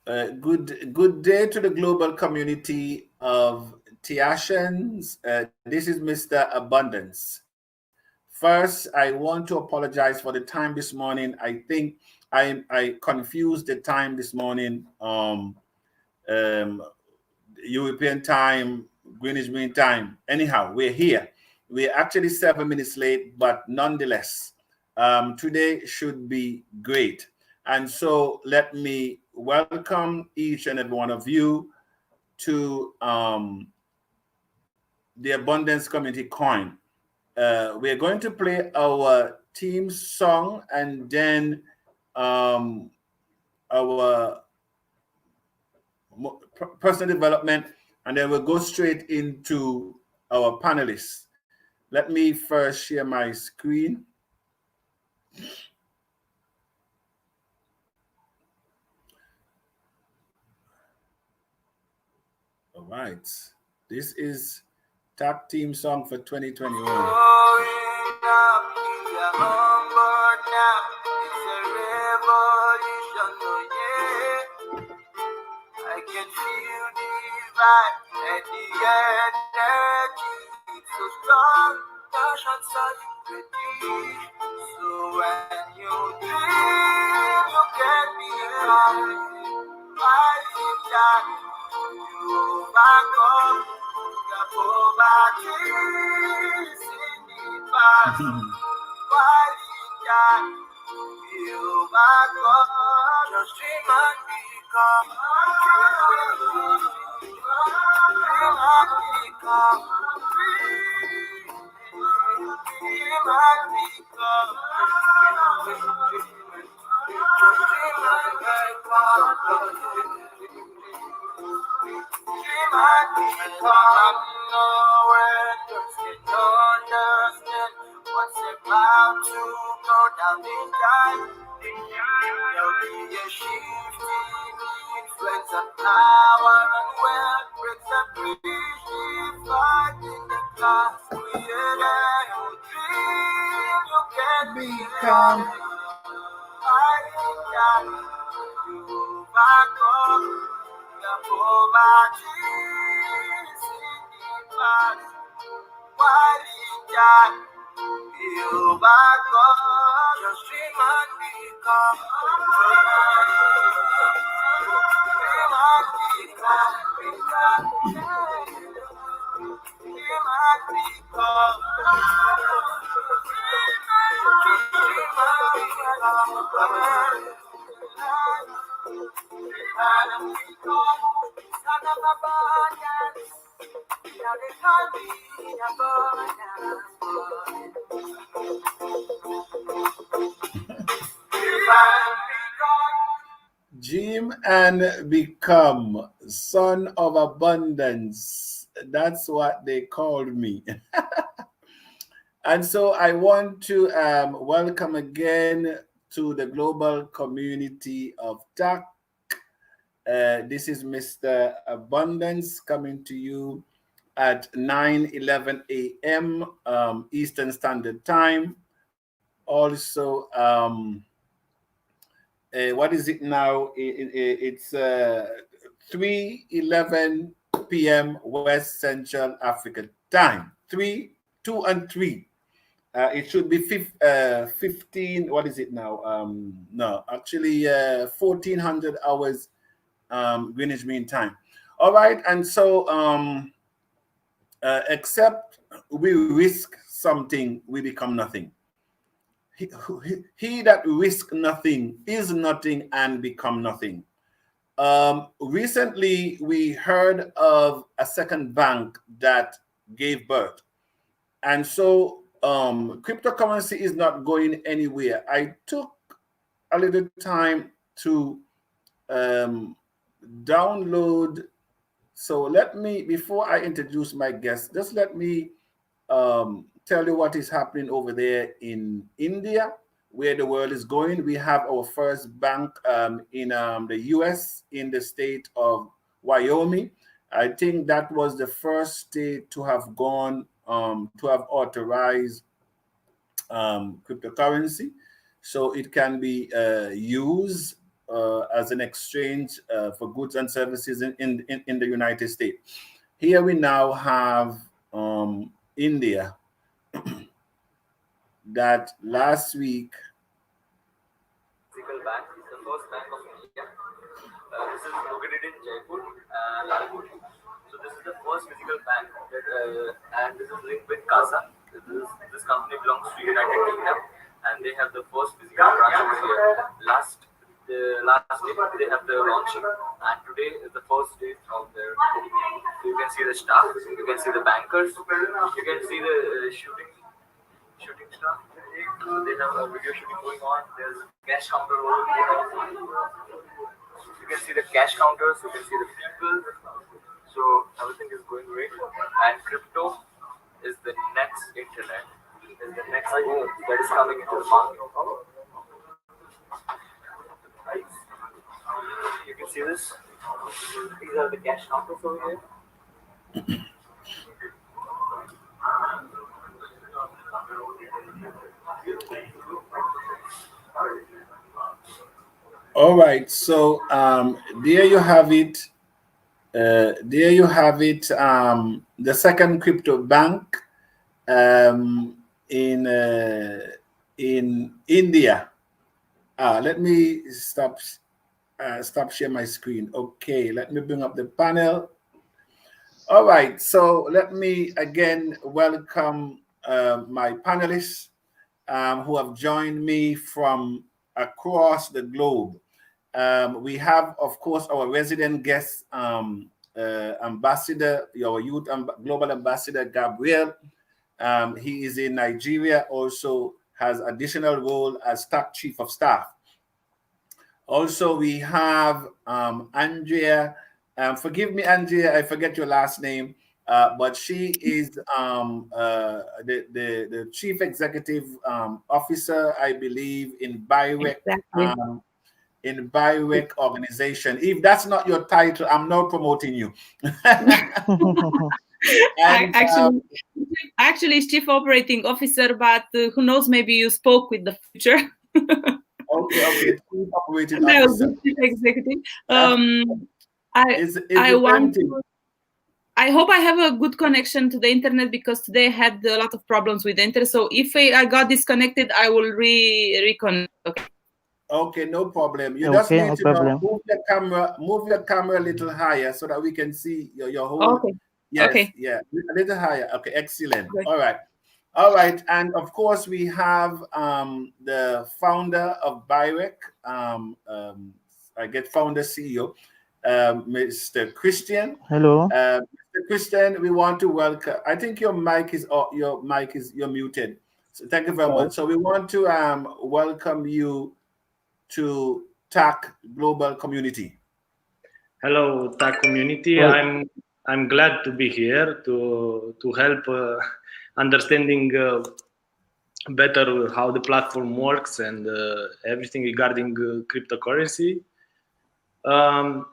Good day to the global community of Tiashans. This is Mr. Abundance. First, I want to apologize for the time this morning. I think I confused the time this morning. Um, European time, Greenwich Mean Time. Anyhow, we're here. We're actually 7 minutes late, but nonetheless, today should be great. And so let me welcome each and every one of you to the Abundance Community Coin. We're going to play our team song and then um, our personal development, and then we'll go straight into our panelists. Let me first share my screen. All right. This is TACC team song for 2021. I can feel the vibe and the energy. It's so strong, passion so ready. So when you dream, you can be happy. Why is that you overcome the poverty in the past? Why is that you overcome? Just dream and become. What's about to go down in time? There'll be a shift in influence and power and wealth breaks and bridges fighting the class. Creator, you dream you can become. I can you back up the poverty in the past. Why did that? You back up, just dream and become. Dream and become. Dream and become. Son of abundance. Now they call me abundance. Jim and become son of abundance. That's what they called me. And so I want to welcome again to the global community of TACC. This is Mr. Abundance coming to you at 9:11 a.m. Eastern Standard Time. Also, what is it now? It's 3:11 p.m. West Central African Time. 3, 2, and 3. It should be 15. What is it now? No, actually, 1400 hours Greenwich Mean Time. All right, and so except we risk something, we become nothing. He that risk nothing is nothing and become nothing. Recently, we heard of a second bank that gave birth. And so cryptocurrency is not going anywhere. I took a little time to download. So let me, before I introduce my guest, just let me tell you what is happening over there in India, where the world is going. We have our first bank in the US, in the state of Wyoming. I think that was the first state to have gone, to have authorized cryptocurrency. So it can be used as an exchange for goods and services in the United States. Here we now have India, that last week. Bank is the first bank of India. This is located in Jaipur, Lalpur. So this is the first physical bank, and this is linked with CASA. This company belongs to United Kingdom, and they have the first physical branch over here. Last day they have the launching, and today is the first day of their. So you can see the staff, you can see the bankers, you can see the shooting stuff. They have a video shooting going on. There's a cash counter over here. You can see the cash counters, you can see the people. So everything is going great. And crypto is the next internet, is the next boom that is coming into the market. You can see this. These are the cash counters over here. All right, so there you have it. There you have it. The second crypto bank in India. Let me stop share my screen. Okay, let me bring up the panel. All right, so let me again welcome my panelists who have joined me from across the globe. We have, of course, our resident guest ambassador, our youth global ambassador, Gabriel. He is in Nigeria, also has additional role as TACC Chief of Staff. Also, we have Andrea. Forgive me, Andrea, I forget your last name, but she is the Chief Executive Officer, I believe, in Byric. Exactly. In Byric organization. If that's not your title, I'm not promoting you. And, actually, it's Chief Operating Officer, but who knows? Maybe you spoke with the future. Okay, Chief Operating Officer. Chief Executive. I hope I have a good connection to the internet, because today I had a lot of problems with the internet. So if I got disconnected, I will reconnect. Okay. Okay, no problem. You just need to know, move your camera a little higher so that we can see your whole. Okay. Yes, okay. Yeah, a little higher. Okay, excellent. Okay. All right, and of course we have the founder of Byric, I get founder CEO, Mr. Christian. Hello, Mr. Christian. We want to welcome. I think your mic is you're muted. So thank you very much. So we want to welcome you to TACC Global Community. Hello, TACC community. Well, I'm glad to be here to help understanding better how the platform works and everything regarding cryptocurrency. I'm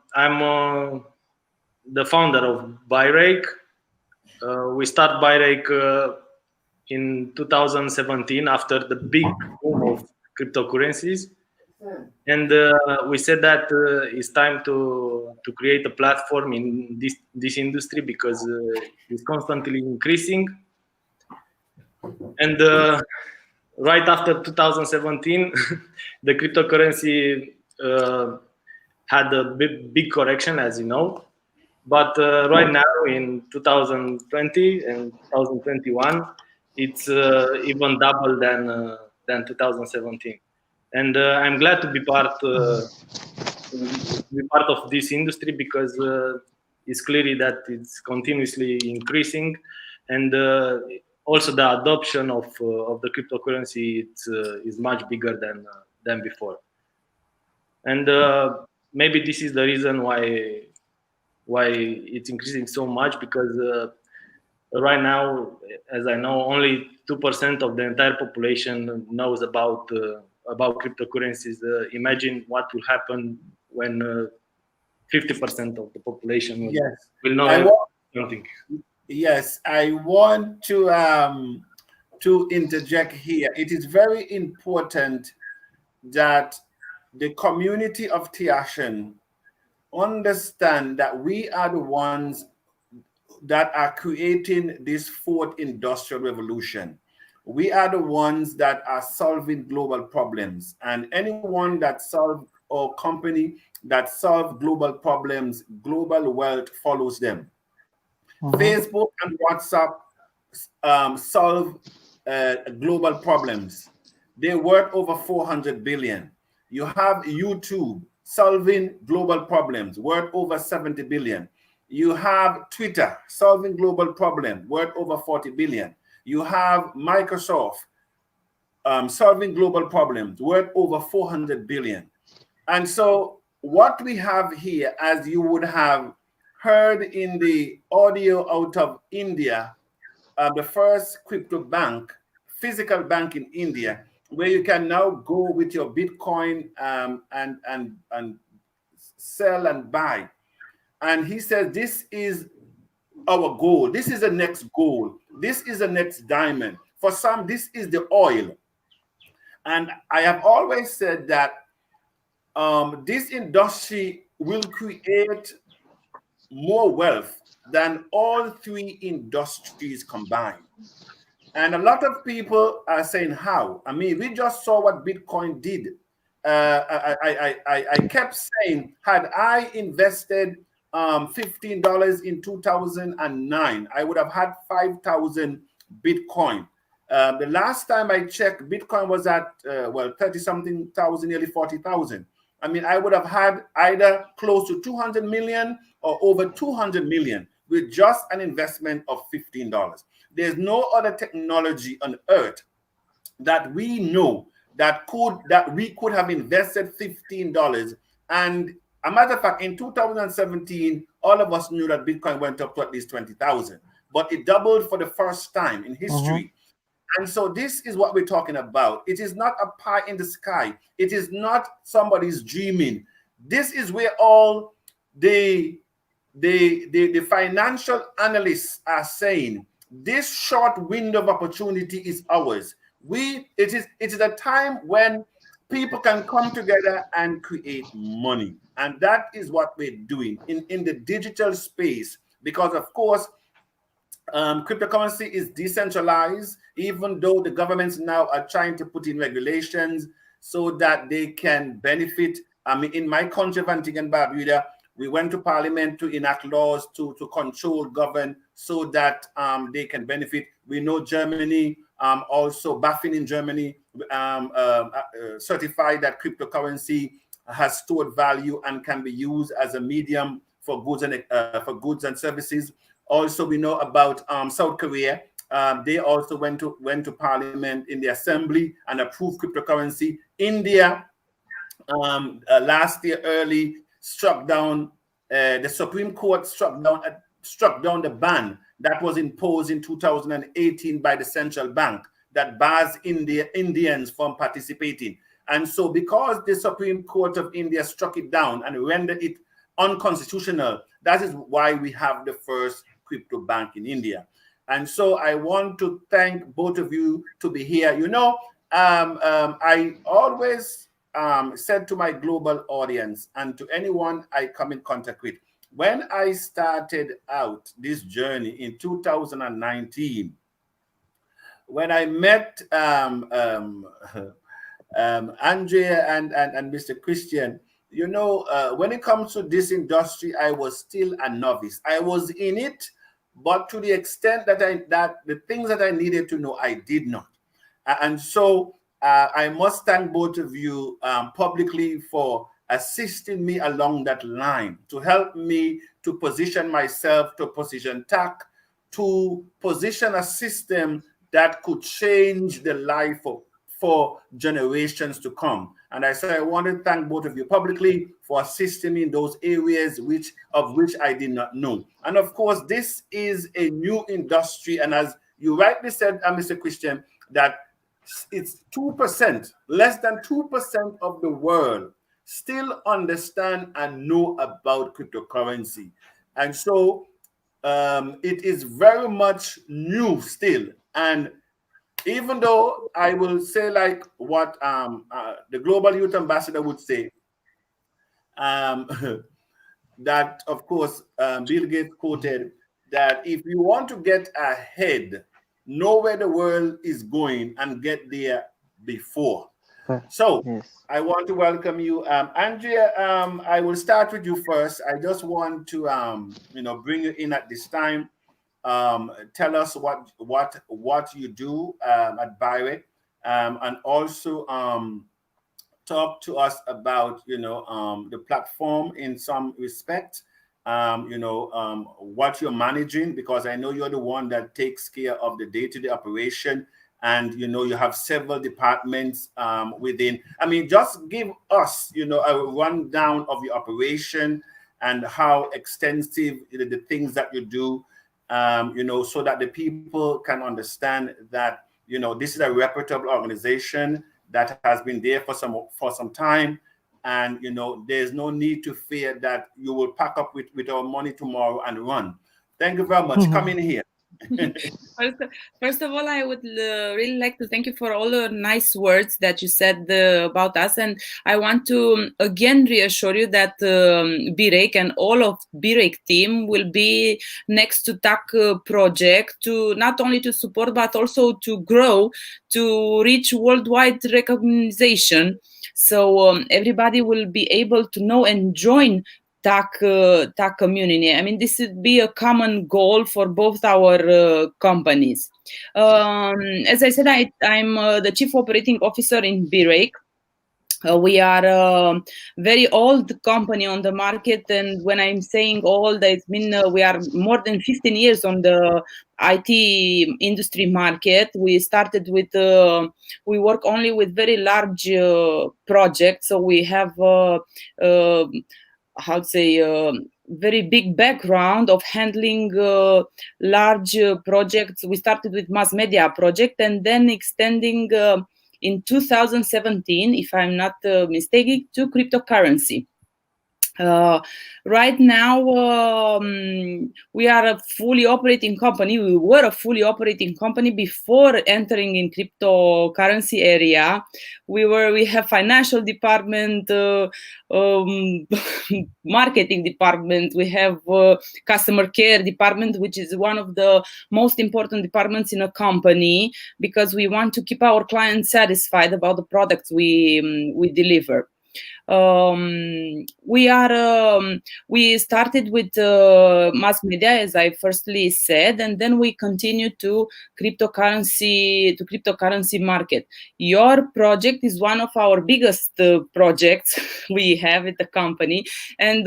the founder of Byric. We start Byric in 2017 after the big boom of cryptocurrencies. And we said that it's time to create a platform in this industry, because it's constantly increasing. And right after 2017, the cryptocurrency had a big correction, as you know. But right now, in 2020 and 2021, it's even double than 2017. And I'm glad to be part of this industry, because it's clearly that it's continuously increasing, and also the adoption of the cryptocurrency is much bigger than before. And maybe this is the reason why it's increasing so much, because right now, as I know, only 2% of the entire population knows about cryptocurrencies. Imagine what will happen when 50% of the population will know something. Yes, I want to interject here. It is very important that the community of Tiashan understand that we are the ones that are creating this fourth industrial revolution. We are the ones that are solving global problems, and anyone that solve or company that solve global problems, global wealth follows them. Facebook and WhatsApp solve global problems. They worth over 400 billion. You have YouTube solving global problems, worth over 70 billion. You have Twitter solving global problems, worth over 40 billion. You have Microsoft solving global problems, worth over 400 billion. And so what we have here, as you would have heard in the audio out of India, the first crypto bank, physical bank in India, where you can now go with your Bitcoin and sell and buy. And he says, this is our goal. This is the next goal. This is the next diamond. For some, this is the oil. And I have always said that this industry will create more wealth than all three industries combined. And a lot of people are saying, how? I mean, we just saw what Bitcoin did. I kept saying, had I invested $15 in 2009, I would have had 5,000 Bitcoin. The last time I checked, Bitcoin was at, 30 something thousand, nearly 40,000. I mean, I would have had either close to 200 million or over 200 million with just an investment of $15. There's no other technology on earth that we know that we could have invested $15. And a matter of fact, in 2017, all of us knew that Bitcoin went up to at least 20,000, but it doubled for the first time in history. And so this is what we're talking about. It is not a pie in the sky. It is not somebody's dreaming. This is where all the financial analysts are saying this short window of opportunity is ours. It is a time when people can come together and create money. And that is what we're doing in the digital space, because of course, cryptocurrency is decentralized, even though the governments now are trying to put in regulations so that they can benefit. I mean, in my country of Antigua and Barbuda, we went to parliament to enact laws to control, govern, so that they can benefit. We know Germany, also BaFin in Germany, certified that cryptocurrency has stored value and can be used as a medium for goods and services. Also, we know about South Korea. They also went to parliament in the assembly and approved cryptocurrency. India, last year early, struck down, the Supreme Court struck down the ban that was imposed in 2018 by the central bank that bars Indians from participating. And so because the Supreme Court of India struck it down and rendered it unconstitutional, that is why we have the first crypto bank in India. And so I want to thank both of you to be here. You know, I always said to my global audience and to anyone I come in contact with, when I started out this journey in 2019, when I met Andrea and Mr. Christian, you know, when it comes to this industry, I was still a novice. I was in it, but to the extent that the things that I needed to know, I did not. And so I must thank both of you publicly for assisting me along that line, to help me to position myself, to position TACC, to position a system that could change the life for generations to come. And I say I want to thank both of you publicly for assisting me in those areas of which I did not know. And of course, this is a new industry. And as you rightly said, Mr. Christian, that it's 2%, less than 2% of the world still understand and know about cryptocurrency. And so it is very much new still. And even though I will say like what the global youth ambassador would say, um, that of course Bill Gates quoted that if you want to get ahead, know where the world is going and get there before. So Yes. I want to welcome you, Andrea. I will start with you first. I just want to bring you in at this time. Tell us what you do at Byric, and also talk to us about the platform in some respect. What you're managing, because I know you're the one that takes care of the day-to-day operation, and you have several departments within. I mean, just give us a rundown of your operation and how extensive the things that you do, so that the people can understand that this is a reputable organization that has been there for some time, and there's no need to fear that you will pack up with our money tomorrow and run. Thank you very much. Come in here. First of all, I would really like to thank you for all the nice words that you said about us, and I want to again reassure you that Birake and all of Birake team will be next to TACC project to not only to support but also to grow, to reach worldwide recognition. So everybody will be able to know and join TACC community. I mean, this would be a common goal for both our companies. As I said, I'm the Chief Operating Officer in Birake. We are a very old company on the market, and when I'm saying old, I mean we are more than 15 years on the IT industry market. We started with we work only with very large projects, so we have how to say very big background of handling large projects. We started with mass media project and then extending in 2017, if I'm not mistaken, to cryptocurrency. Right now, we are a fully operating company. We were a fully operating company before entering in cryptocurrency area. We have financial department, marketing department. We have customer care department, which is one of the most important departments in a company because we want to keep our clients satisfied about the products we deliver. We started with mass media, as I firstly said, and then we continue to cryptocurrency market. Your project is one of our biggest projects we have at the company, and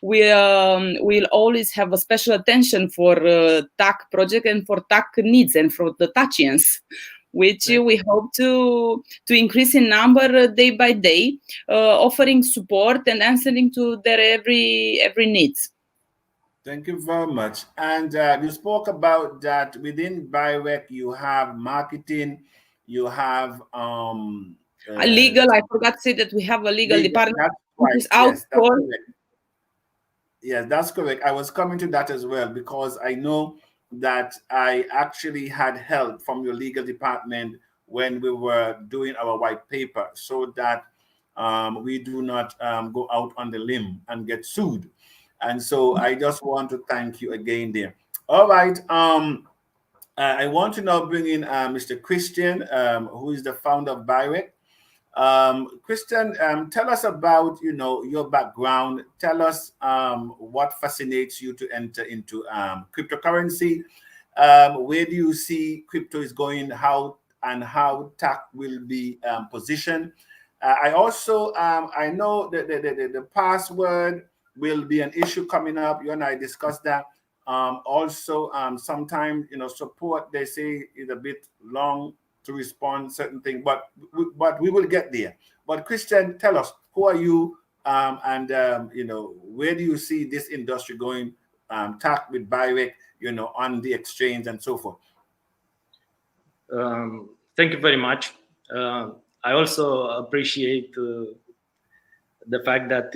we'll always have a special attention for TACC project and for TACC needs and for the TACCians, which we hope to increase in number day by day, offering support and answering to their every needs. Thank you very much. And you spoke about that within Byric, you have marketing, you have legal. I forgot to say that we have a legal department. That's right. Which is Yes, that's outsourced. correct. Yes, that's correct. I was coming to that as well because I know that I actually had help from your legal department when we were doing our white paper, so that we do not go out on the limb and get sued. And so I just want to thank you again there. All right. I want to now bring in Mr. Christian, who is the founder of Byric. Christian, tell us about your background. Tell us what fascinates you to enter into cryptocurrency. Where do you see crypto is going? How TACC will be positioned? I also I know that the password will be an issue coming up. You and I discussed that. Also, sometimes support they say is a bit long to respond certain things, but we will get there. But Christian, tell us, who are you, and where do you see this industry going? TACC with Byric, on the exchange and so forth. Thank you very much. I also appreciate the fact that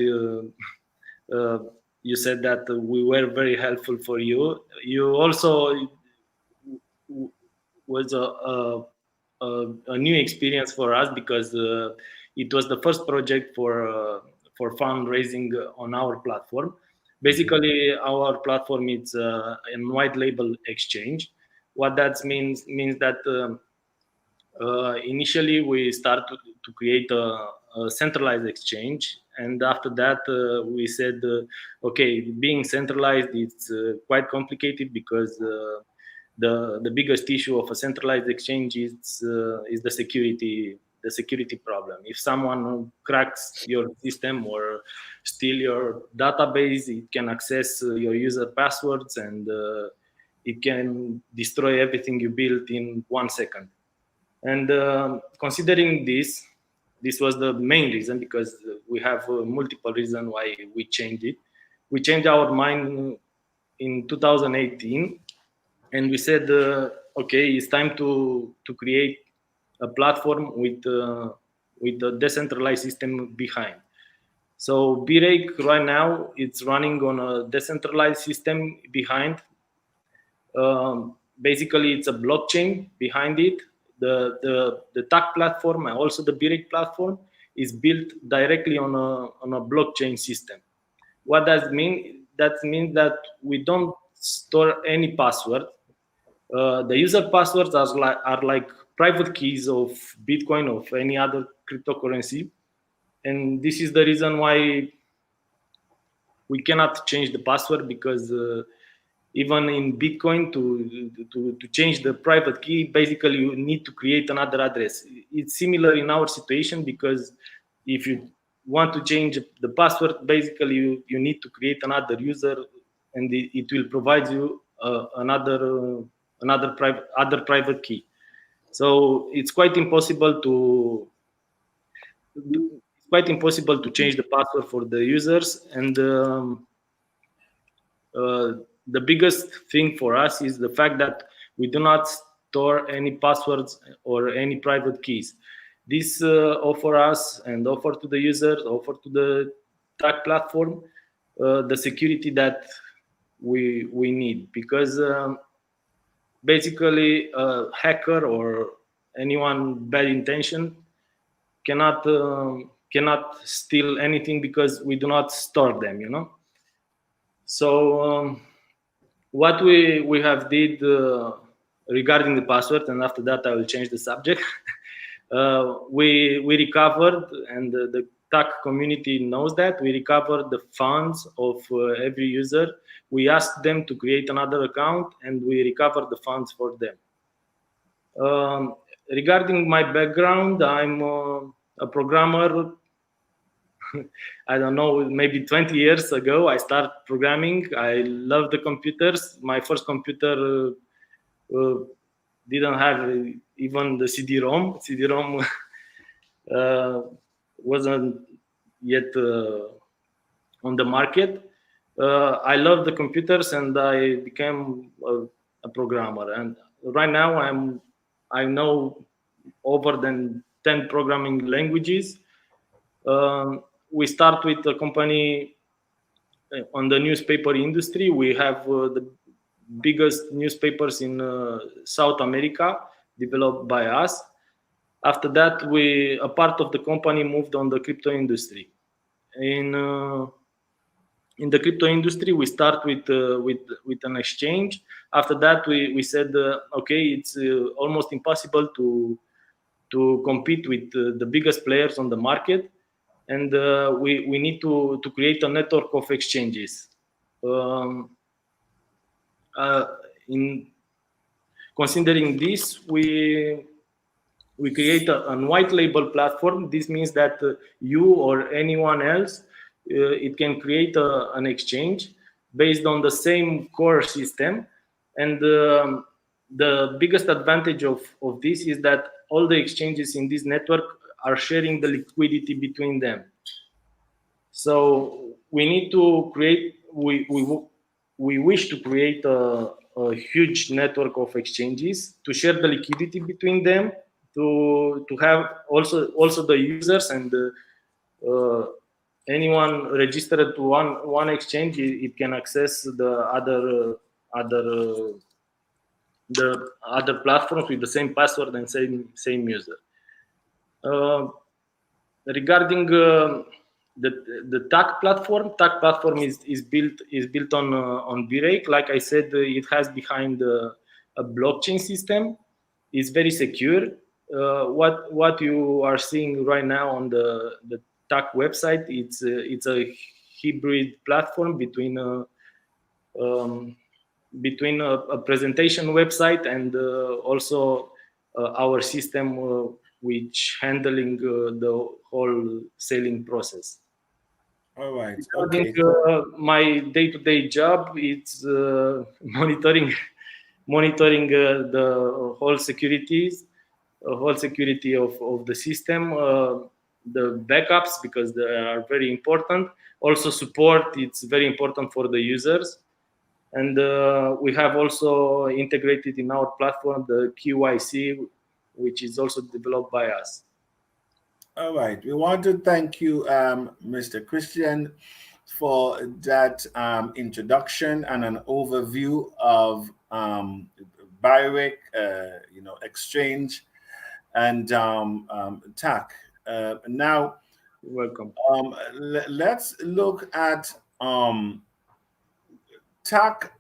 you said that we were very helpful for you. You also was a a new experience for us because it was the first project for fundraising on our platform. Basically, our platform is a white label exchange. What that means that initially we start to create a centralized exchange, and after that we said, okay, being centralized it's quite complicated because the biggest issue of a centralized exchange is the security problem. If someone cracks your system or steal your database, it can access your user passwords, and it can destroy everything you built in 1 second. And considering this was the main reason, because we have multiple reasons why we changed it. We changed our mind in 2018, and we said, okay, it's time to create a platform with a decentralized system behind. So Birake right now it's running on a decentralized system behind. Basically, it's a blockchain behind it. The TACC platform and also the Birake platform is built directly on a blockchain system. What does it mean? That means that we don't store any password. The user passwords are like private keys of Bitcoin, of any other cryptocurrency, and this is the reason why we cannot change the password, because even in Bitcoin, to change the private key, basically you need to create another address. It's similar in our situation, because if you want to change the password, basically you need to create another user, and it will provide you another private key. So it's quite impossible to change the password for the users. And the biggest thing for us is the fact that we do not store any passwords or any private keys. This offer us and offer to the users, offer to the TACC platform the security that we need, because basically a hacker or anyone bad intention cannot steal anything, because we do not store them, So what we have did regarding the password, and after that I will change the subject. We recovered, and the TACC community knows that we recovered the funds of every user. We asked them to create another account, and we recovered the funds for them. Regarding my background, I'm a programmer. I don't know, maybe 20 years ago I started programming. I love the computers. My first computer didn't have even the CD-ROM. CD-ROM wasn't yet on the market. I love the computers, and I became a programmer. And right now I know over than 10 programming languages. We start with a company on the newspaper industry. We have the biggest newspapers in South America, developed by us. After that, a part of the company moved on the crypto industry. In the crypto industry, we start with an exchange. After that, we said, okay, it's almost impossible to compete with the biggest players on the market, and we need to create a network of exchanges. In considering this, we create a white label platform. This means that you or anyone else, it can create an exchange based on the same core system. And the biggest advantage of this is that all the exchanges in this network are sharing the liquidity between them. So we need to create, we wish to create a huge network of exchanges to share the liquidity between them, to have also the users and anyone registered to one exchange, it can access the other the other platforms with the same password and same user. Regarding the TACC platform is built on Birake. Like I said, it has behind a blockchain system. It's very secure. What you are seeing right now on the TACC website, it's a hybrid platform between a presentation website and also our system which handling the whole selling process. All right. Regarding Okay. my day-to-day job, it's monitoring the whole security of the system, the backups, because they are very important. Also support, it's very important for the users. And we have also integrated in our platform the KYC, which is also developed by us. All right. We want to thank you, Mr. Christian, for that introduction and an overview of Byric, exchange and TACC. Now, You're welcome. let's look at TACC,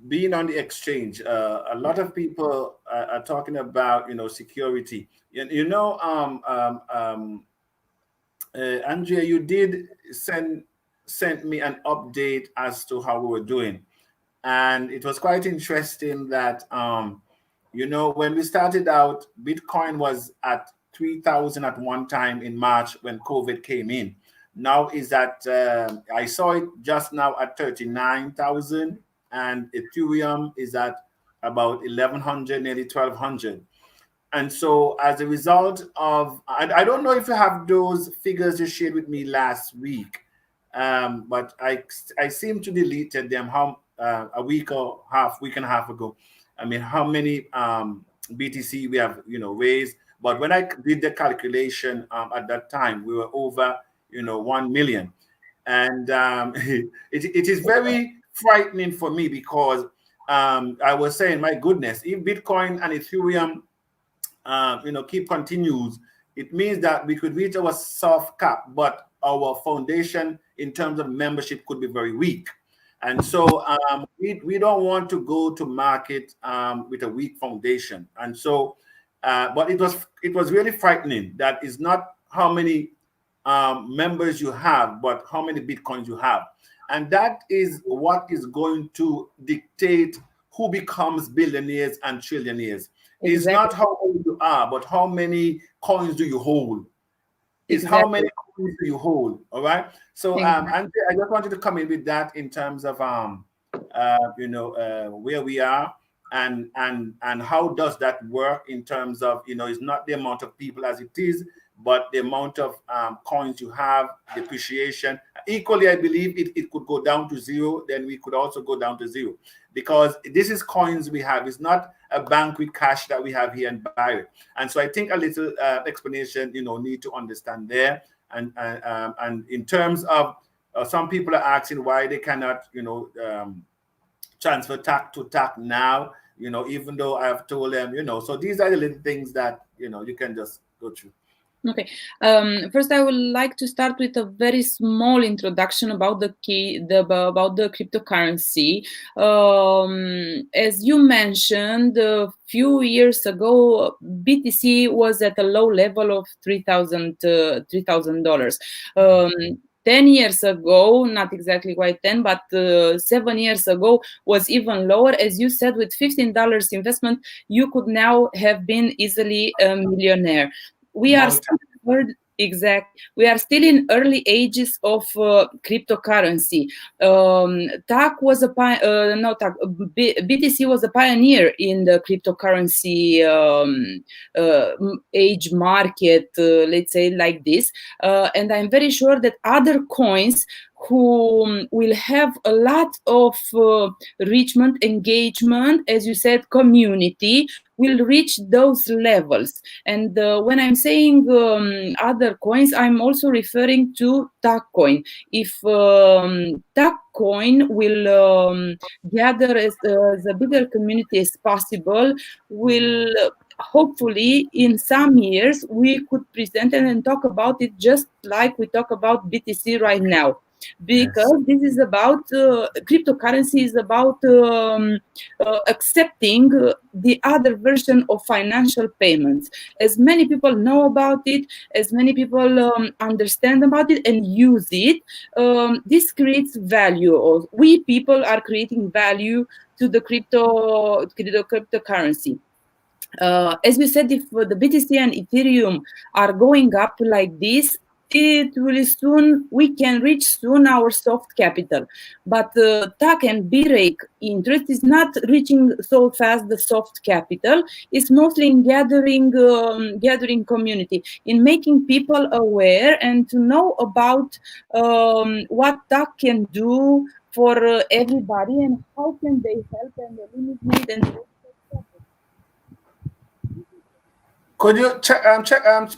being on the exchange. A lot of people are talking about, security. Andrea, you did send me an update as to how we were doing, and it was quite interesting that when we started out, Bitcoin was at 3,000 at one time in March when COVID came in. Now is at I saw it just now at 39,000, and Ethereum is at about 1,100, nearly 1,200. And so as a result of, I don't know if you have those figures you shared with me last week, but I seem to deleted them a week and a half ago. I mean, how many BTC we have, raised. But when I did the calculation at that time, we were over, 1 million. And it is very frightening for me because I was saying, my goodness, if Bitcoin and Ethereum keep continues, it means that we could reach our soft cap, but our foundation in terms of membership could be very weak. And so we don't want to go to market with a weak foundation. And so, but it was really frightening. That is not how many members you have, but how many Bitcoins you have. And that is what is going to dictate who becomes billionaires and trillionaires. Exactly. It's not how old you are, but how many coins do you hold? It's exactly. How many coins do you hold? All right. So, exactly. Andrea, I just wanted to come in with that in terms of where we are and how does that work in terms of it's not the amount of people as it is, but the amount of coins you have, depreciation. Equally, I believe it could go down to zero. Then we could also go down to zero because this is coins we have. It's not a bank with cash that we have here in Byric. And so I think a little explanation, need to understand there. And in terms of some people are asking why they cannot, transfer TACC to TACC now, even though I have told them, so these are the little things that, you can just go through. Okay. First, I would like to start with a very small introduction about the cryptocurrency. As you mentioned, a few years ago, BTC was at a low level of $3,000. 10 years ago, not exactly quite 10, but 7 years ago was even lower. As you said, with $15 investment, you could now have been easily a millionaire. We are still in early ages of cryptocurrency. BTC was a pioneer in the cryptocurrency age market, let's say like this. And I'm very sure that other coins who will have a lot of enrichment, engagement, as you said, community, will reach those levels. And when I'm saying other coins, I'm also referring to TACC coin. If TACC coin will gather as a bigger community as possible, will hopefully in some years we could present it and talk about it just like we talk about BTC right now, because this is about cryptocurrency is about accepting the other version of financial payments. As many people know about it, as many people understand about it and use it, this creates value. Or we people are creating value to the cryptocurrency. As we said, if the BTC and Ethereum are going up like this, we can reach soon our soft capital. But TACC and Birake interest is not reaching so fast the soft capital. It's mostly in gathering community, in making people aware and to know about what TACC can do for everybody and how can they help and eliminate and Could you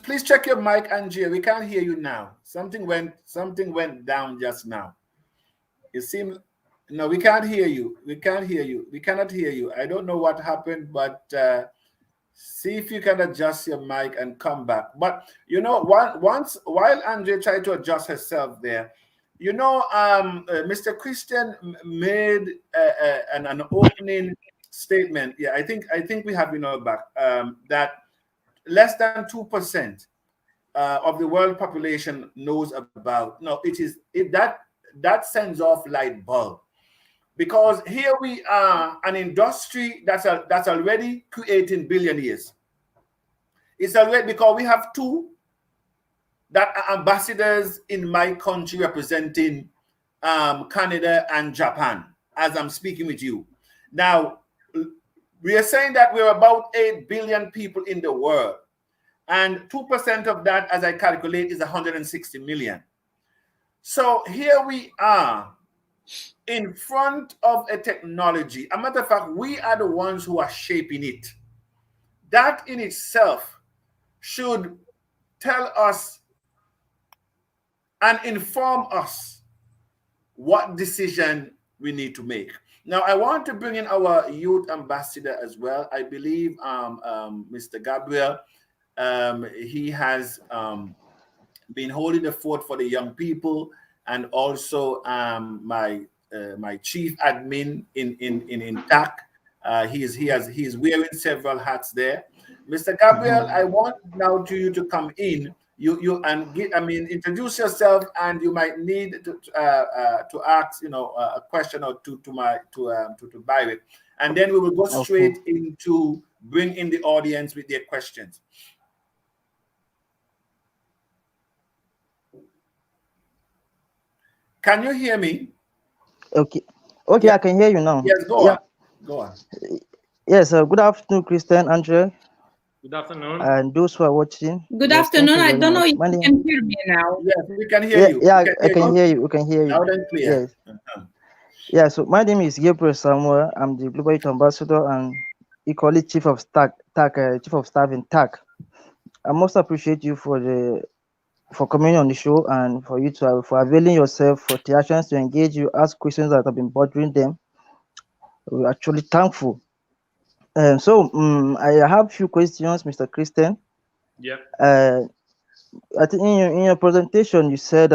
please check your mic, Angie? We can't hear you now. Something went down just now. It seems no, we can't hear you. We can't hear you. We cannot hear you. I don't know what happened, but see if you can adjust your mic and come back. But you know, while Andre tried to adjust herself there, you know, Mr. Christian made an opening statement. Yeah, I think we have back that less than 2% of the world population knows about. No, that sends off light bulb, because here we are, an industry that's already creating billionaires. It's already, because we have two that are ambassadors in my country representing Canada and Japan as I'm speaking with you now. We are saying that we're about 8 billion people in the world, and 2% of that, as I calculate, is 160 million. So here we are in front of a technology. A matter of fact, we are the ones who are shaping it. That in itself should tell us and inform us what decision we need to make. Now, I want to bring in our youth ambassador as well. I believe Mr. Gabriel, he has been holding the fort for the young people, and also my chief admin in TACC. He's wearing several hats there. Mr. Gabriel, I want now you to come in. Introduce yourself, and you might need to ask a question or two to Byric, and then we will go straight into bring in the audience with their questions. Can you hear me? Okay, yeah. I can hear you now. Yes, go on. Yes, good afternoon, Christian, Andre. Good afternoon. And those who are watching. Good afternoon. I don't know if you can hear me now. Yes, we can hear you. Yeah, I can hear you. We can hear you. Loud and clear. Yes. Yeah, so my name is Gabriel Samuel. I'm the Global Youth Ambassador and equally Chief of Staff in TACC. I most appreciate you for coming on the show, and for you for availing yourself for the actions to engage you, ask questions that have been bothering them. We're actually thankful. I have a few questions, Mr. Christian. Yeah. I think in your presentation you said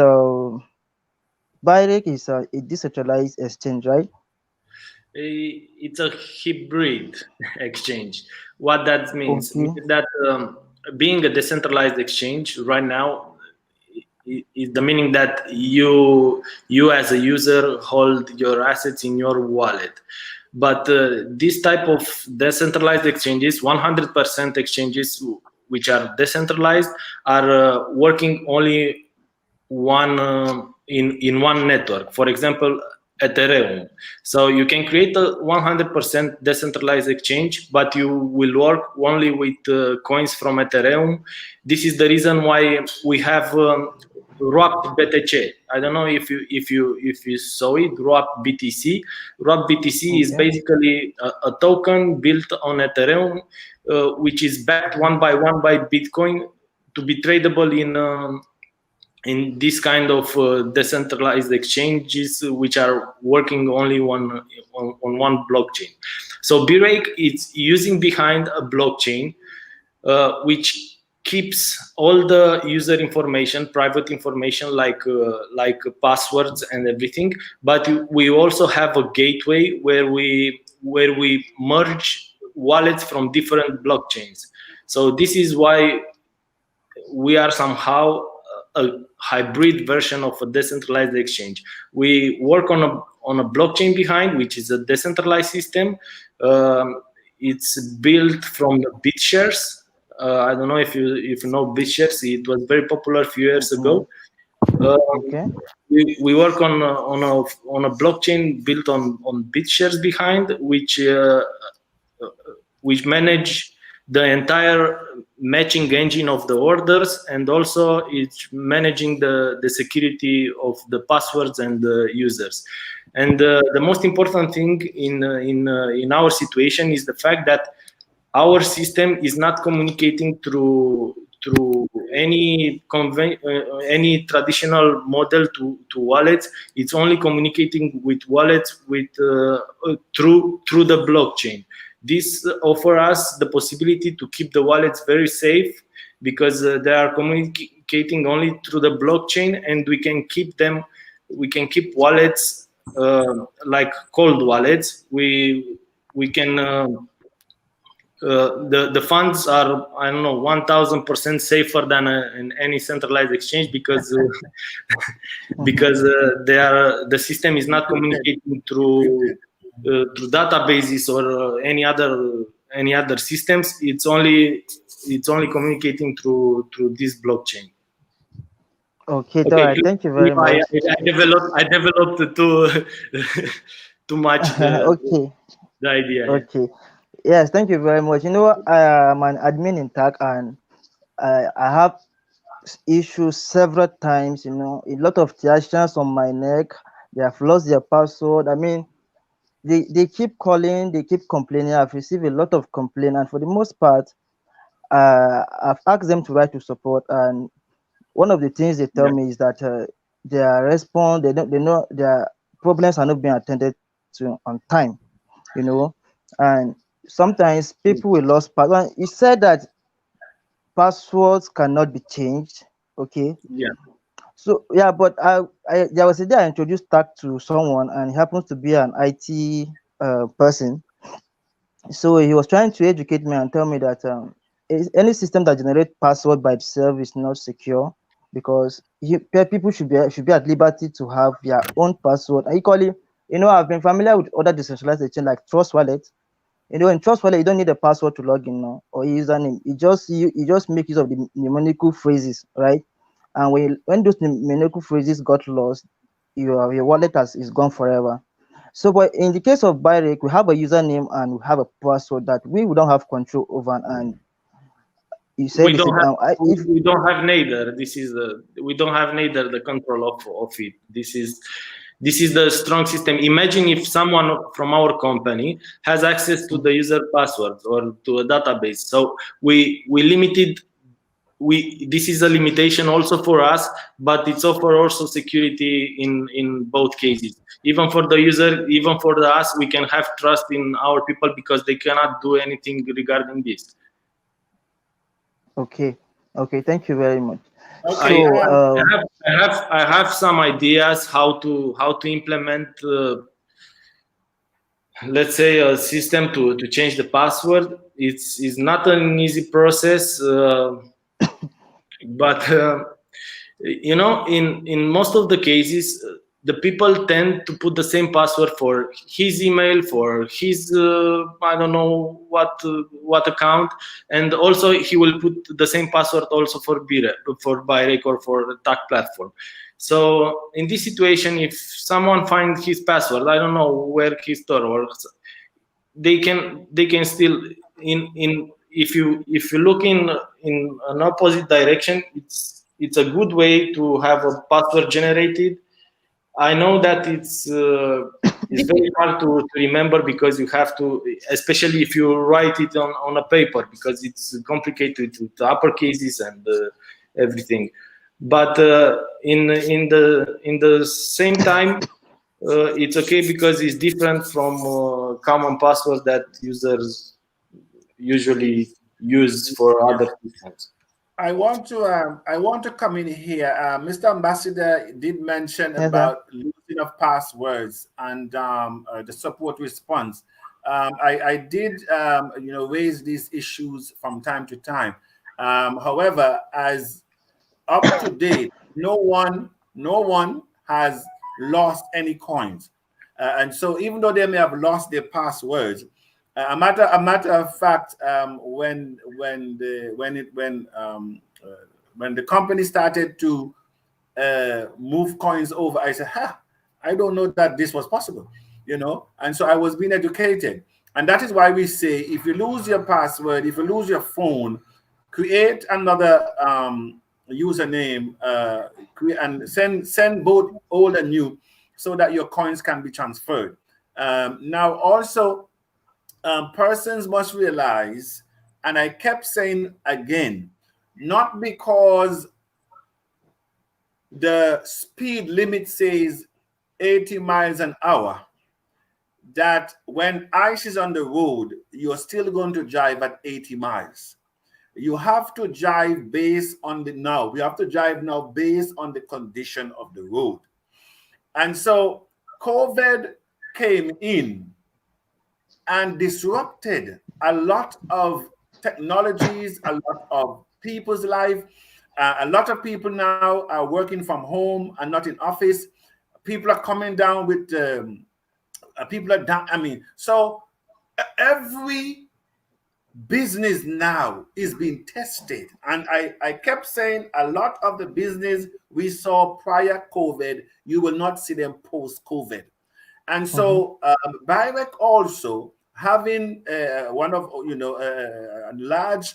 Byric is a decentralized exchange, right? It's a hybrid exchange. What that means is that being a decentralized exchange right now is the meaning that you as a user hold your assets in your wallet. But this type of decentralized exchanges, 100% exchanges which are decentralized, are working only in one network. For example, Ethereum. So you can create a 100% decentralized exchange, but you will work only with coins from Ethereum. This is the reason why we have wrapped BTC. I don't know if you saw it. Wrapped BTC. Wrapped BTC is basically a token built on Ethereum, which is backed one by one by Bitcoin to be tradable in this kind of decentralized exchanges, which are working only on one blockchain. So Birake is using behind a blockchain which keeps all the user information, private information like passwords and everything. But we also have a gateway where we merge wallets from different blockchains. So this is why we are somehow a hybrid version of a decentralized exchange. We work on a blockchain behind, which is a decentralized system. It's built from the BitShares. I don't know if you know BitShares. It was very popular a few years ago. We work on a blockchain built on BitShares behind, which manage the entire matching engine of the orders, and also it's managing the security of the passwords and the users. And the most important thing in our situation is the fact that our system is not communicating through any traditional model to wallets. It's only communicating with wallets through the blockchain. This offers us the possibility to keep the wallets very safe, because they are communicating only through the blockchain, and we can keep wallets like cold wallets. We can the funds are, I don't know, 1000% safer than in any centralized exchange, because the system is not communicating through databases or any other systems. It's only communicating through this blockchain. Okay, thank you very much. I developed too much the idea. Okay. Yes, thank you very much. You know, I'm an admin in TACC, and I have issues several times. You know, a lot of TACCians on my neck. They have lost their password. I mean, they keep calling, they keep complaining. I've received a lot of complaints, and for the most part, I've asked them to write to support. And one of the things they tell me is that their response, they know their problems are not being attended to on time. You know, and sometimes people will lose passwords. You said that passwords cannot be changed. Okay. Yeah. So yeah, but there was a day I introduced TACC to someone, and he happens to be an IT person. So he was trying to educate me and tell me that any system that generates password by itself is not secure, because people should be at liberty to have their own password. And equally, you know, I've been familiar with other decentralized exchange like Trust Wallet. You know, in Trust Wallet, you don't need a password to log in, no, or username. You just make use of the mnemonical phrases, right? And when those mnemonical phrases got lost, your wallet is gone forever. So, but in the case of Byric, we have a username and we have a password that we don't have control over. And you said we don't have neither. We don't have neither the control of it. This is the strong system. Imagine if someone from our company has access to the user passwords or to a database. So we limited. This is a limitation also for us, but it's offer also security in both cases. Even for the user, even for us, we can have trust in our people because they cannot do anything regarding this. Okay. Thank you very much. Okay. So I have some ideas how to implement. Let's say a system to change the password. It's not an easy process. But you know, in most of the cases, the people tend to put the same password for his email, for his I don't know what account, and also he will put the same password also for Byric or for the TACC platform. So in this situation, if someone finds his password, I don't know where he stored, or they can still if you look in an opposite direction, it's a good way to have a password generated. I know that it's very hard to remember because you have to, especially if you write it on a paper, because it's complicated with upper cases and everything. But in the same time, it's okay because it's different from common password that users usually use for other systems. I want to come in here. Mr. Ambassador did mention Yes, sir. about losing of passwords and the support response. I did raise these issues from time to time. However, as up to date, no one has lost any coins, and so even though they may have lost their passwords, a matter of fact, when the company started to move coins over, I said, I don't know that this was possible, and so I was being educated. And that is why we say, if you lose your password, if you lose your phone, create another username, and send both old and new, so that your coins can be transferred. Now, also, persons must realize, and I kept saying again, not because the speed limit says 80 miles an hour, that when ice is on the road, you're still going to drive at 80 miles. You have to drive based on we have to drive now based on the condition of the road. And so COVID came in and disrupted a lot of technologies, a lot of people's life. A lot of people now are working from home and not in office. People are coming down with people are down. So every business now is being tested. And I kept saying, a lot of the business we saw prior COVID, you will not see them post-COVID. And so Byric also having one of a large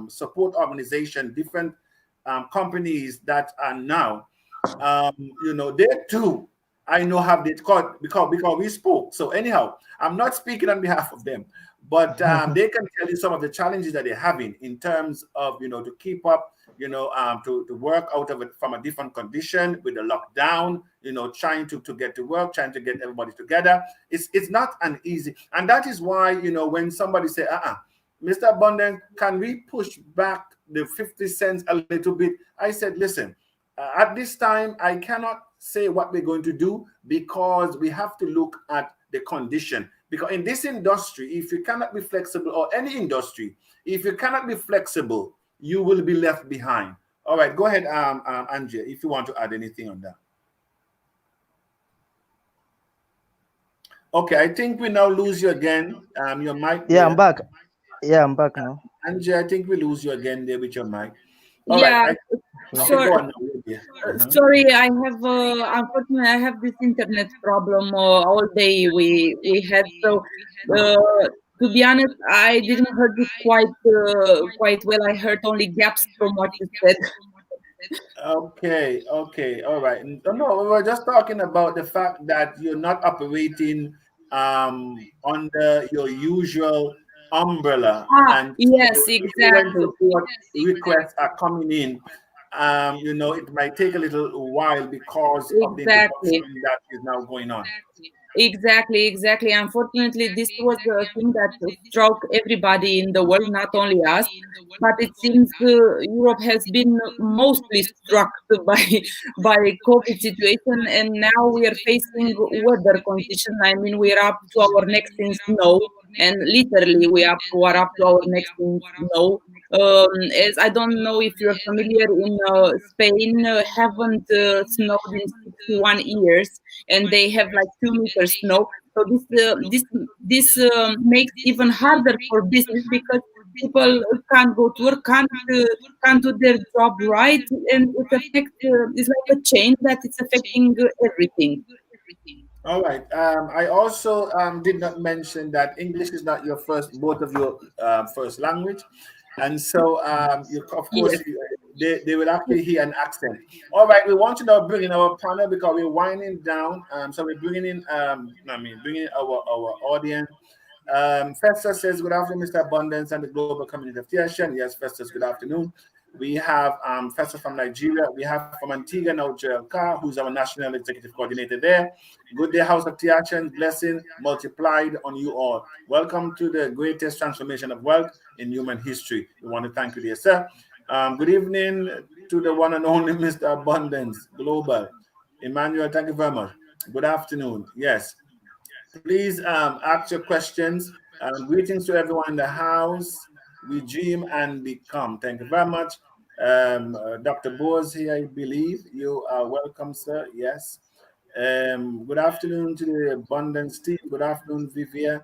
support organization, different companies that are now they too, I know, have this caught because we spoke. So anyhow, I'm not speaking on behalf of them, but they can tell you some of the challenges that they're having in terms of to keep up, to work out of it from a different condition with the lockdown, trying to get to work, trying to get everybody together. It's not an easy, and that is why when somebody say, Mr. Abundant, can we push back the 50 cents a little bit? I said, listen, at this time, I cannot say what we're going to do, because we have to look at the condition. Because in this industry, if you cannot be flexible, or any industry, if you cannot be flexible, you will be left behind. All right, go ahead, Andrea, if you want to add anything on that. Okay, I think we now lose you again. Your mic. Yeah, I'm back. Yeah, I'm back now. Andrea, I think we lose you again there with your mic. All Yeah. right. Sorry, I have unfortunately I have this internet problem all day we had. So to be honest, I didn't heard it quite well. I heard only gaps from what you said. Okay, all right. No, we were just talking about the fact that you're not operating under your usual umbrella. And yes, so exactly. When requests are coming in, it might take a little while because of the interruption that is now going on. Exactly. Unfortunately, this was a thing that struck everybody in the world, not only us. But it seems Europe has been mostly struck by COVID situation, and now we are facing weather conditions. I mean, we are up to our necks in snow, and literally we are up to our necks in snow. As I don't know if you're familiar, in Spain haven't snowed in 61 years, and they have like 2 meters snow. So this makes even harder for business, because people can't go to work, can't do their job right, and it affects. It's like a chain that it's affecting everything. All right. I also did not mention that English is not both of your first language, and so of course, Yes. they will actually hear an accent. All right, we want to now bring in our panel because we're winding down. So we're bringing in, bringing in our audience. Festus says, good afternoon, Mr. Abundance and the global community of TSN. Yes, Festus, good afternoon. We have Festus from Nigeria. We have from Antigua now, Joel Carr, who's our national executive coordinator there. Good day, House of TSN. Blessing multiplied on you all. Welcome to the greatest transformation of wealth in human history. We want to thank you, dear sir. Good evening to the one and only Mr. Abundance Global. Emmanuel, thank you very much. Good afternoon. Yes. Please ask your questions. Greetings to everyone in the house. We dream and become. Thank you very much. Dr. Boaz here, I believe. You are welcome, sir. Yes. Good afternoon to the Abundance team. Good afternoon, Vivian.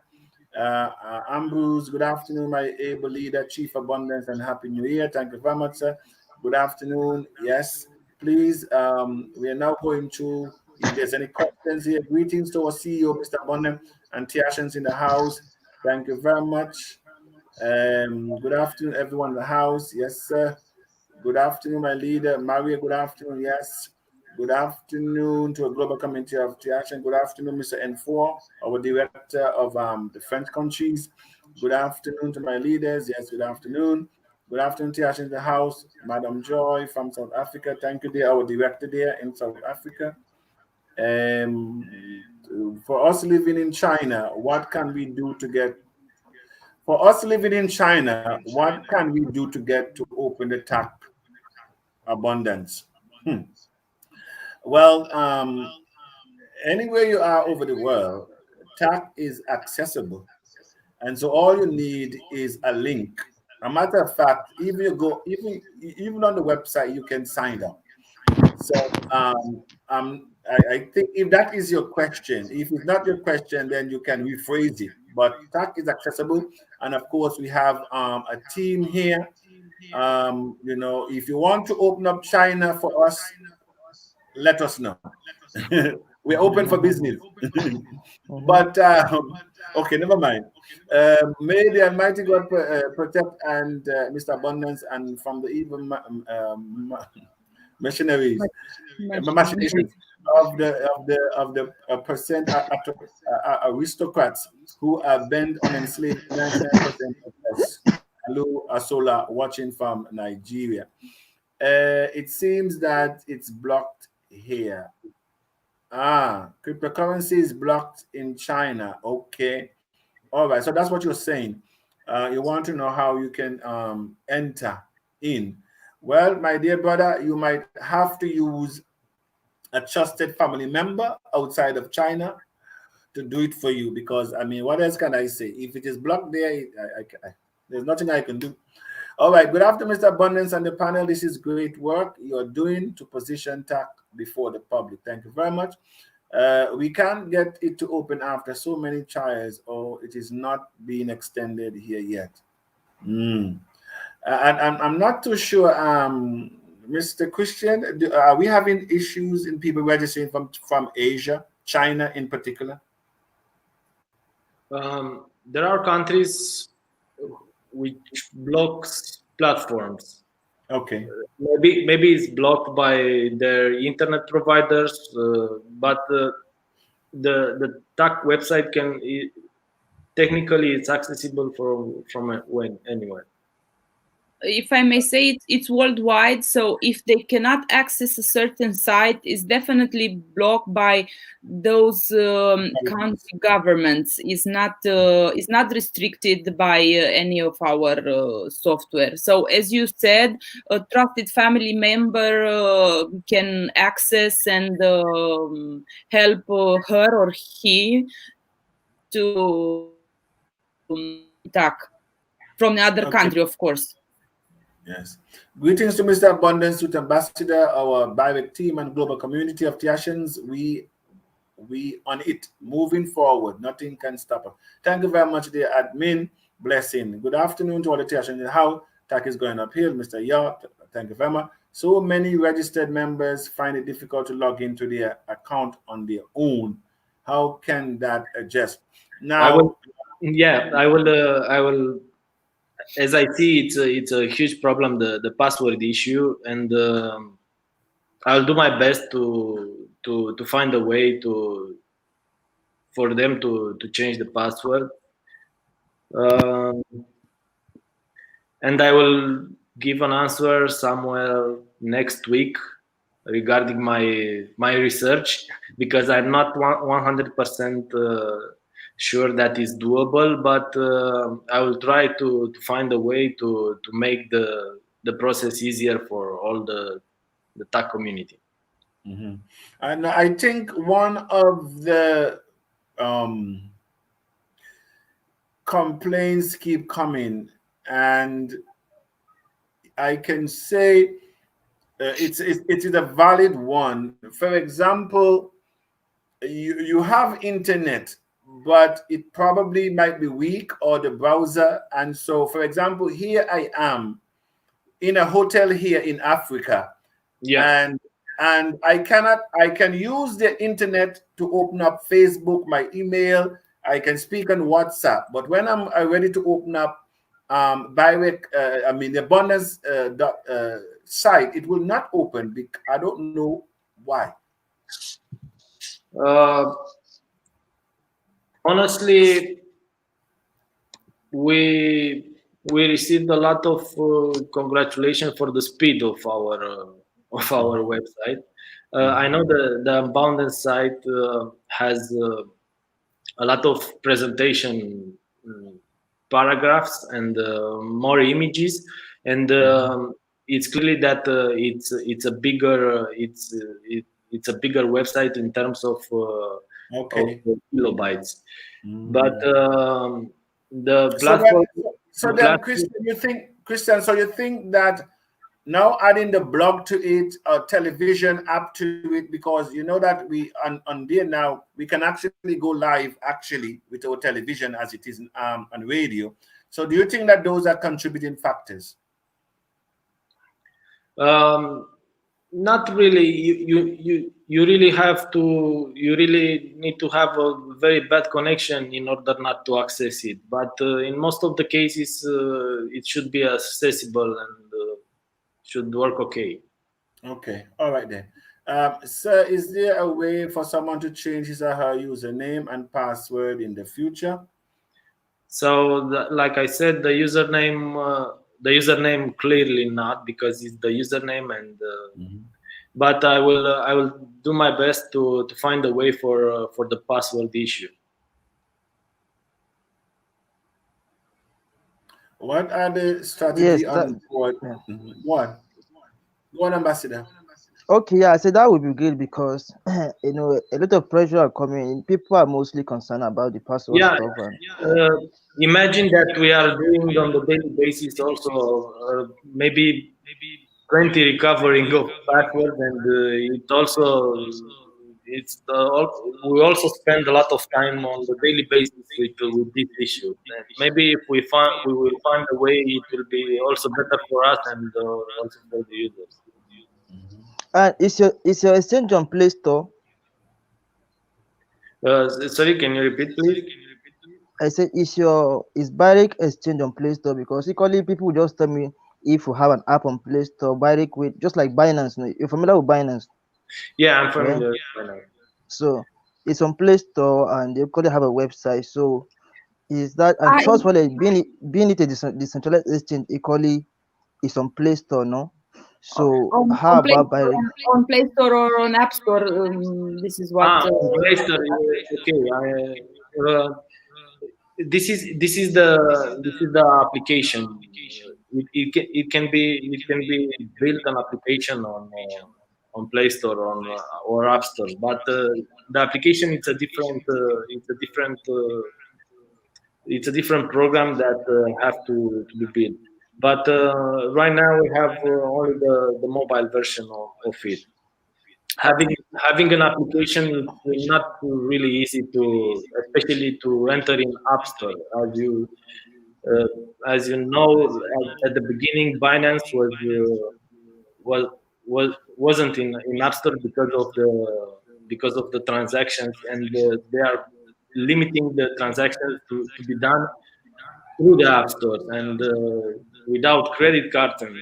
Ambrose, good afternoon, my able leader, Chief Abundance, and Happy New Year. Thank you very much, sir. Good afternoon. Yes, please, we are now going to, if there's any questions here, greetings to our CEO, Mr. Abundance, and Tiashans in the house. Thank you very much. Good afternoon, everyone in the house. Yes, sir. Good afternoon, my leader, Maria. Good afternoon. Yes. Good afternoon to a global community of Tiashan. Good afternoon, Mr. N4, our director of the French countries. Good afternoon to my leaders. Yes, good afternoon. Good afternoon, Tiashan in the house. Madam Joy from South Africa. Thank you, dear, our director there in South Africa. For us living in China, what can we do to get? For us living in China, what can we do to get to open the TACC abundance? Well, anywhere you are over the world, TACC is accessible. And so all you need is a link. A matter of fact, even you go, even on the website, you can sign up. So I think if that is your question, if it's not your question, then you can rephrase it. But TACC is accessible. And of course, we have a team here. If you want to open up China for us, let us know. We're open for business. But okay, never mind. May the Almighty God protect and Mr. Abundance and from the evil missionaries, machinations of the percent aristocrats who are bent on enslaving 99% of us. Hello, Asola, watching from Nigeria. It seems that it's blocked here. Cryptocurrency is blocked in China. Okay. All right. So that's what you're saying. You want to know how you can enter in. Well, my dear brother, you might have to use a trusted family member outside of China to do it for you because, I mean, what else can I say? If it is blocked there, there's nothing I can do. All right. Good afternoon, Mr. Abundance and the panel. This is great work you're doing to position TACC before the public. Thank you very much. We can't get it to open after so many trials, or it is not being extended here yet. And I'm not too sure, Mr. Christian, are we having issues in people registering from Asia, China in particular? There are countries which blocks platforms. Okay. Maybe it's blocked by their internet providers, but the TACC website technically it's accessible from anywhere. If I may say, it's worldwide. So if they cannot access a certain site, it's definitely blocked by those country governments. It's not restricted by any of our software. So as you said, a trusted family member can access and help her or he to TACC from the other country, of course. Yes. Greetings to Mr. Abundance, with Ambassador, our Byric team and global community of Tiashans. We on it, moving forward. Nothing can stop us. Thank you very much, dear admin. Blessing. Good afternoon to all the Tiashans. How TACC is going uphill, Mr. Yacht. Thank you very much. So many registered members find it difficult to log into their account on their own. How can that adjust? Now, I will as I see, it's a huge problem, the password issue, and I'll do my best to find a way to for them to change the password. Um, and I will give an answer somewhere next week regarding my research, because I'm not 100% sure that is doable, but I will try to find a way to make the process easier for all the TAC community. Mhm. And I think one of the um, complaints keep coming, and I can say it is a valid one. For example, you have internet, but it probably might be weak, or the browser. And so, for example, here I am in a hotel here in Africa, Yeah. and I can use the internet to open up Facebook, my email. I can speak on WhatsApp, but when I'm ready to open up Byric, I mean the bonus site, it will not open. I don't know why. Uh, honestly, we we received a lot of congratulations for the speed of our website. I know the Abundance site has a lot of presentation paragraphs and more images, and it's clearly that it's a bigger it's a bigger website in terms of Okay. kilobytes. But Mm. the So platform, then, so the then, platform, Christian, so you think that now adding the blog to it, or television app to it, because you know that we on there now we can actually go live actually with our television as it is on radio. So do you think that those are contributing factors? um, not really. You really have to. You really need to have a very bad connection in order not to access it. But in most of the cases, it should be accessible and should work okay. Okay, all right then. Sir, is there a way for someone to change his or her username and password in the future? So, like I said, the username clearly not, because it's the username, and Mhm. but I will do my best to find a way for the password issue. What are the Yes, strategy that on board? yeah. One, one ambassador. Okay, yeah, I said that would be good because a lot of pressure are coming in. People are mostly concerned about the password Yeah, stuff, and uh, imagine that we are doing on the daily basis also maybe 20 recovering of password, and it also we also spend a lot of time on the daily basis with this issue. And maybe if we will find a way, it will be also better for us and also for the users. is your exchange on Play Store? Sorry, can you repeat, please? I said is Byric exchange on Play Store, because equally people just tell me if you have an app on Play Store, Byric with just like Binance. You're familiar with Binance, Yeah, I'm yeah? familiar. Right now. So it's on Play Store and they equally have a website. So is that and I Trust Wallet being it a decentralized exchange equally is on Play Store, no? So how on Play about Store, Byric? on Play Store or on App Store. This is what. On Play Store, okay. This is the application. It can be built an application on Play Store or App Store, but the application it's a different program that have to be built. But right now we have only the mobile version of it. Having an application is not really easy to, especially to enter in App Store. Uh, as you know, at the beginning, Binance was wasn't in App Store because of the transactions, and they are limiting the transactions to be done through the app stores and without credit cards and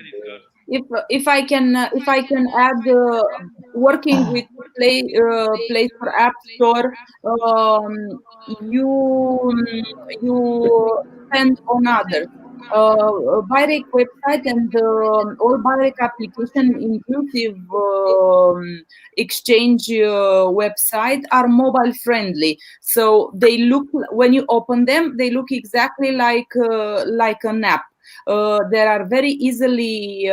if I can add working with Play Store App Store, you spend on others. Byric website and all Byric application inclusive exchange website are mobile friendly. So they look, when you open them, they look exactly like an app. They are very easily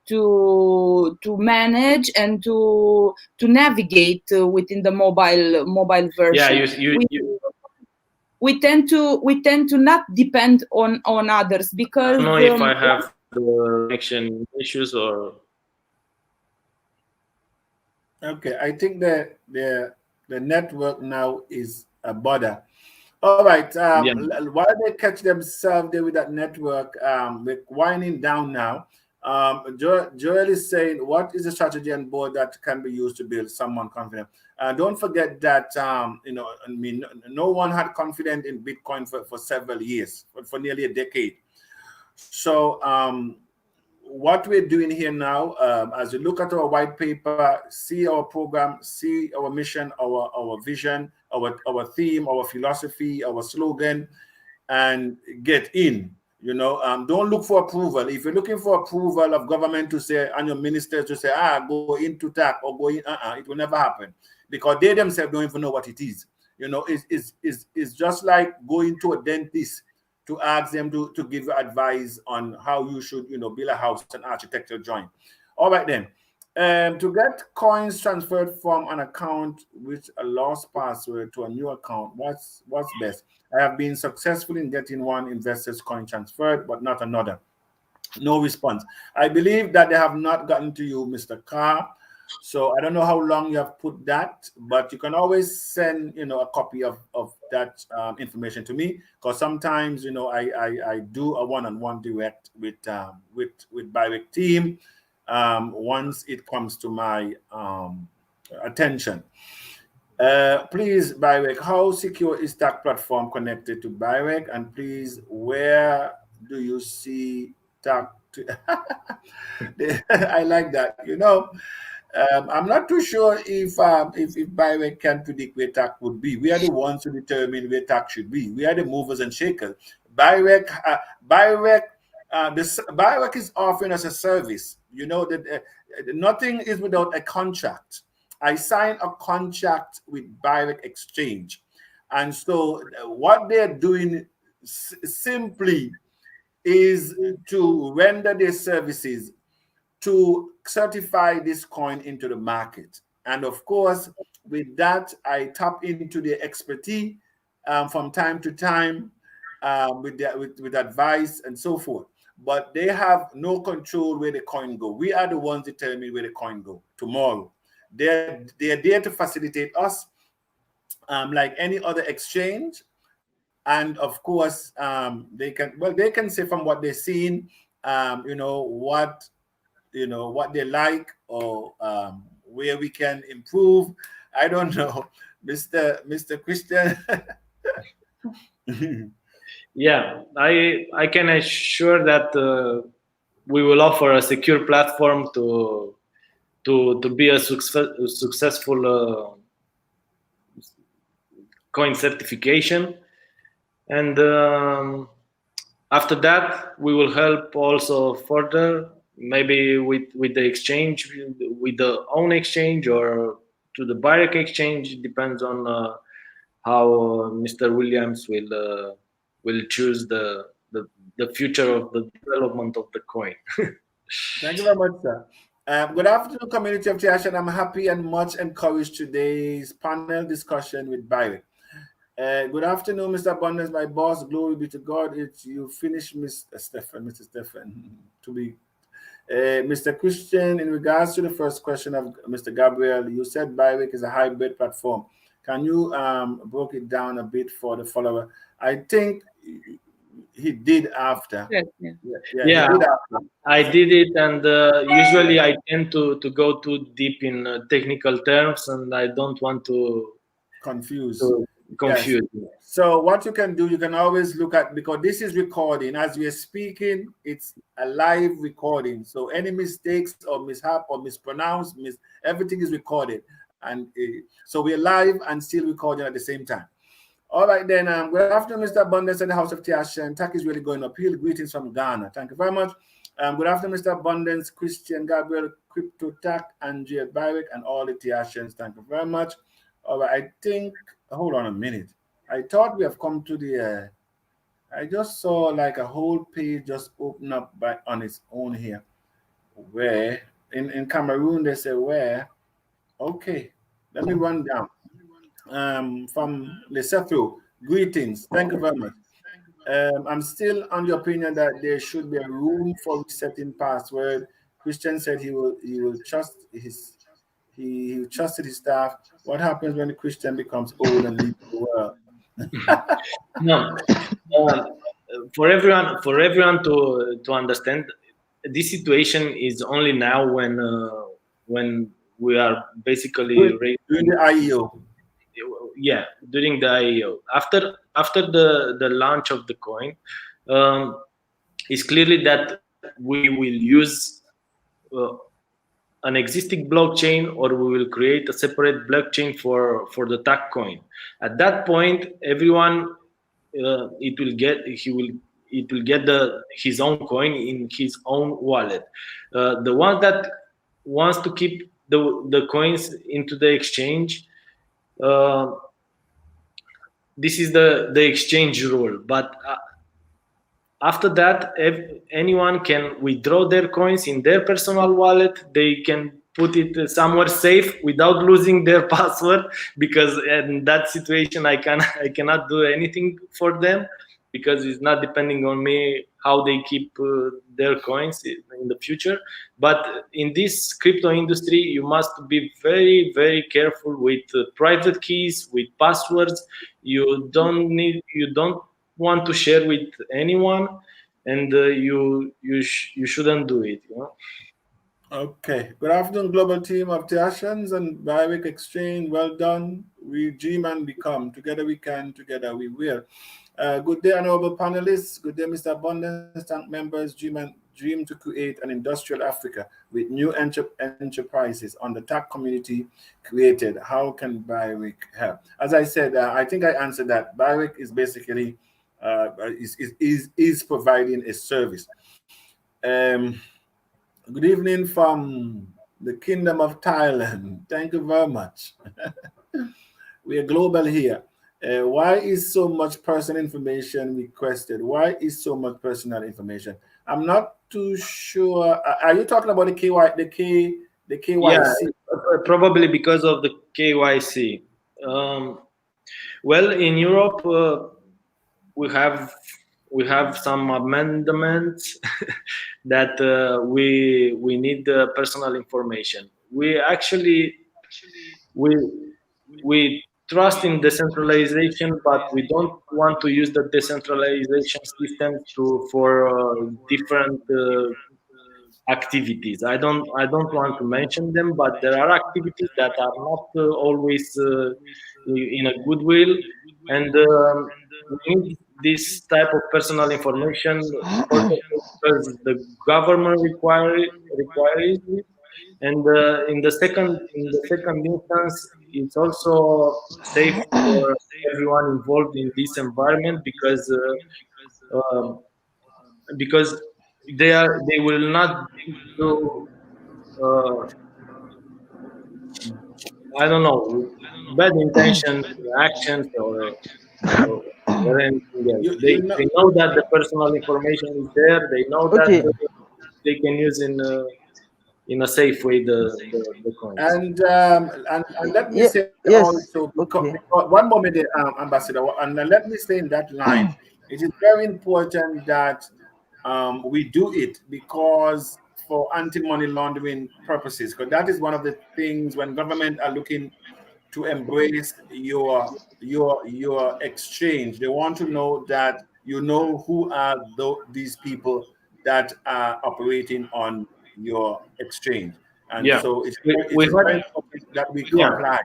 to manage and to navigate within the mobile yeah, version. We tend to not depend on others I because don't know if I have connection issues or. Okay, I think the network now is a bother. All right. Yeah. While they catch themselves there with that network, we're winding down now. Joel is saying, what is the strategy on board that can be used to build someone confident? Don't forget that, I mean, no one had confidence in Bitcoin for several years, for nearly a decade. So what we're doing here now, as we look at our white paper, see our program, see our mission, our vision, our theme, our philosophy, our slogan, and get in. Don't look for approval. If you're looking for approval of government to say, and your ministers to say, go into TACC or go in, it will never happen, because they themselves don't even know what it is. It's just like going to a dentist to ask them to give you advice on how you should, build a house, an architectural joint. All right then. To get coins transferred from an account with a lost password to a new account, what's best? I have been successful in getting one investor's coin transferred, but not another. No response. I believe that they have not gotten to you, Mr. Carr. So I don't know how long you have put that, but you can always send, a copy of that information to me, because sometimes, I do a one-on-one direct with Byric team once it comes to my attention. Please, Byric, how secure is TACC platform connected to Byric? And please, where do you see TACC? I like that. I'm not too sure if Byric can predict where TACC would be. We are the ones who determine where TACC should be. We are the movers and shakers. Byric is offering us a service. That nothing is without a contract. I signed a contract with Byric Exchange, and so what they're doing simply is to render their services to certify this coin into the market. And of course, with that, I tap into their expertise from time to time with advice and so forth. But they have no control where the coin go. We are the ones determining where the coin go tomorrow. They're there to facilitate us, like any other exchange. And of course, they can say from what they're seeing, what they like, or where we can improve. I don't know, Mr. Christian. Yeah, I can assure that we will offer a secure platform to be a successful coin certification, and after that we will help also further, maybe with the exchange, with the own exchange, or to the Byric exchange. It depends on how Mr. Williams will choose the future of the development of the coin. Thank you very much, sir. Good afternoon, community of TACC. I'm happy and much encouraged today's panel discussion with Byric. Good afternoon, Mr. Abundance, my boss. Glory be to God. It's you finished, Mr. Stephen, to be Mr. Christian. In regards to the first question of Mr. Gabriel, you said Byric is a hybrid platform. Can you broke it down a bit for the follower? I think he did after. Yes, Yeah, he did after. I did it, and usually I tend to go too deep in technical terms, and I don't want to confuse. confused. So what you can do, you can always look at, because this is recording as we are speaking, it's a live recording. So any mistakes or mishap or mispronounced, everything is recorded. And so we're live and still recording at the same time. All right, then. Good afternoon, Mr. Abundance at the House of TACC. And TACC is really going uphill. Greetings from Ghana. Thank you very much. Good afternoon, Mr. Abundance, Christian, Gabriel, Crypto TACC, Andrea Byric, and all the TACCs. Thank you very much. All right, I think, hold on a minute. I thought we have come to the, I just saw like a whole page just open up on its own here. Where, in Cameroon, they say where. Okay, let me run down. From Lesotho, greetings. Thank you very much. I'm still on the opinion that there should be a room for resetting password. Christian said he will trust he trusted his staff. What happens when the Christian becomes old and leaves the world? No, for everyone to understand, this situation is only now when we are basically doing the IEO. Yeah, during the IEO. After the launch of the coin, it's clearly that we will use an existing blockchain, or we will create a separate blockchain for the TACC coin. At that point, everyone it will get his own coin in his own wallet. The one that wants to keep the coins into the exchange, this is the exchange rule. But after that, anyone can withdraw their coins in their personal wallet. They can put it somewhere safe without losing their password, because in that situation I cannot do anything for them, because it's not depending on me how they keep their coins in the future. But in this crypto industry, you must be very, very careful with private keys, with passwords. You don't want to share with anyone, and you shouldn't do it. Okay. Good afternoon, global team of Theacians and Byric Exchange. Well done. We dream and become. Together we can, together we will. Good day, honorable panelists. Good day, Mr. Abundance. Thank members dream to create an industrial Africa with new enterprises on the TACC community created. How can Byric help? As I said, I think I answered that. Byric is basically is providing a service. Good evening from the Kingdom of Thailand. Thank you very much. We are global here. Why is so much personal information requested? Why is so much personal information? I'm not too sure. Are you talking about the KYC? Yeah, probably because of the KYC. Well, in Europe, we have some amendments that we need personal information. We trust in decentralization, but we don't want to use the decentralization system for different activities. I don't want to mention them, but there are activities that are not always in a goodwill, and we need this type of personal information because the government requires it. And in the second instance, it's also safe for everyone involved in this environment, because they will not do I don't know, bad intention actions or anything else. They know that the personal information is there. They know Okay. that they can use in a safe way the coins. And let me say yes. also, Okay. one moment, Ambassador, and let me say in that line, it is very important that we do it because for anti-money laundering purposes, because that is one of the things when government are looking to embrace your exchange. They want to know that you know who are these people that are operating on your exchange. And Yeah. so it's very important that we comply.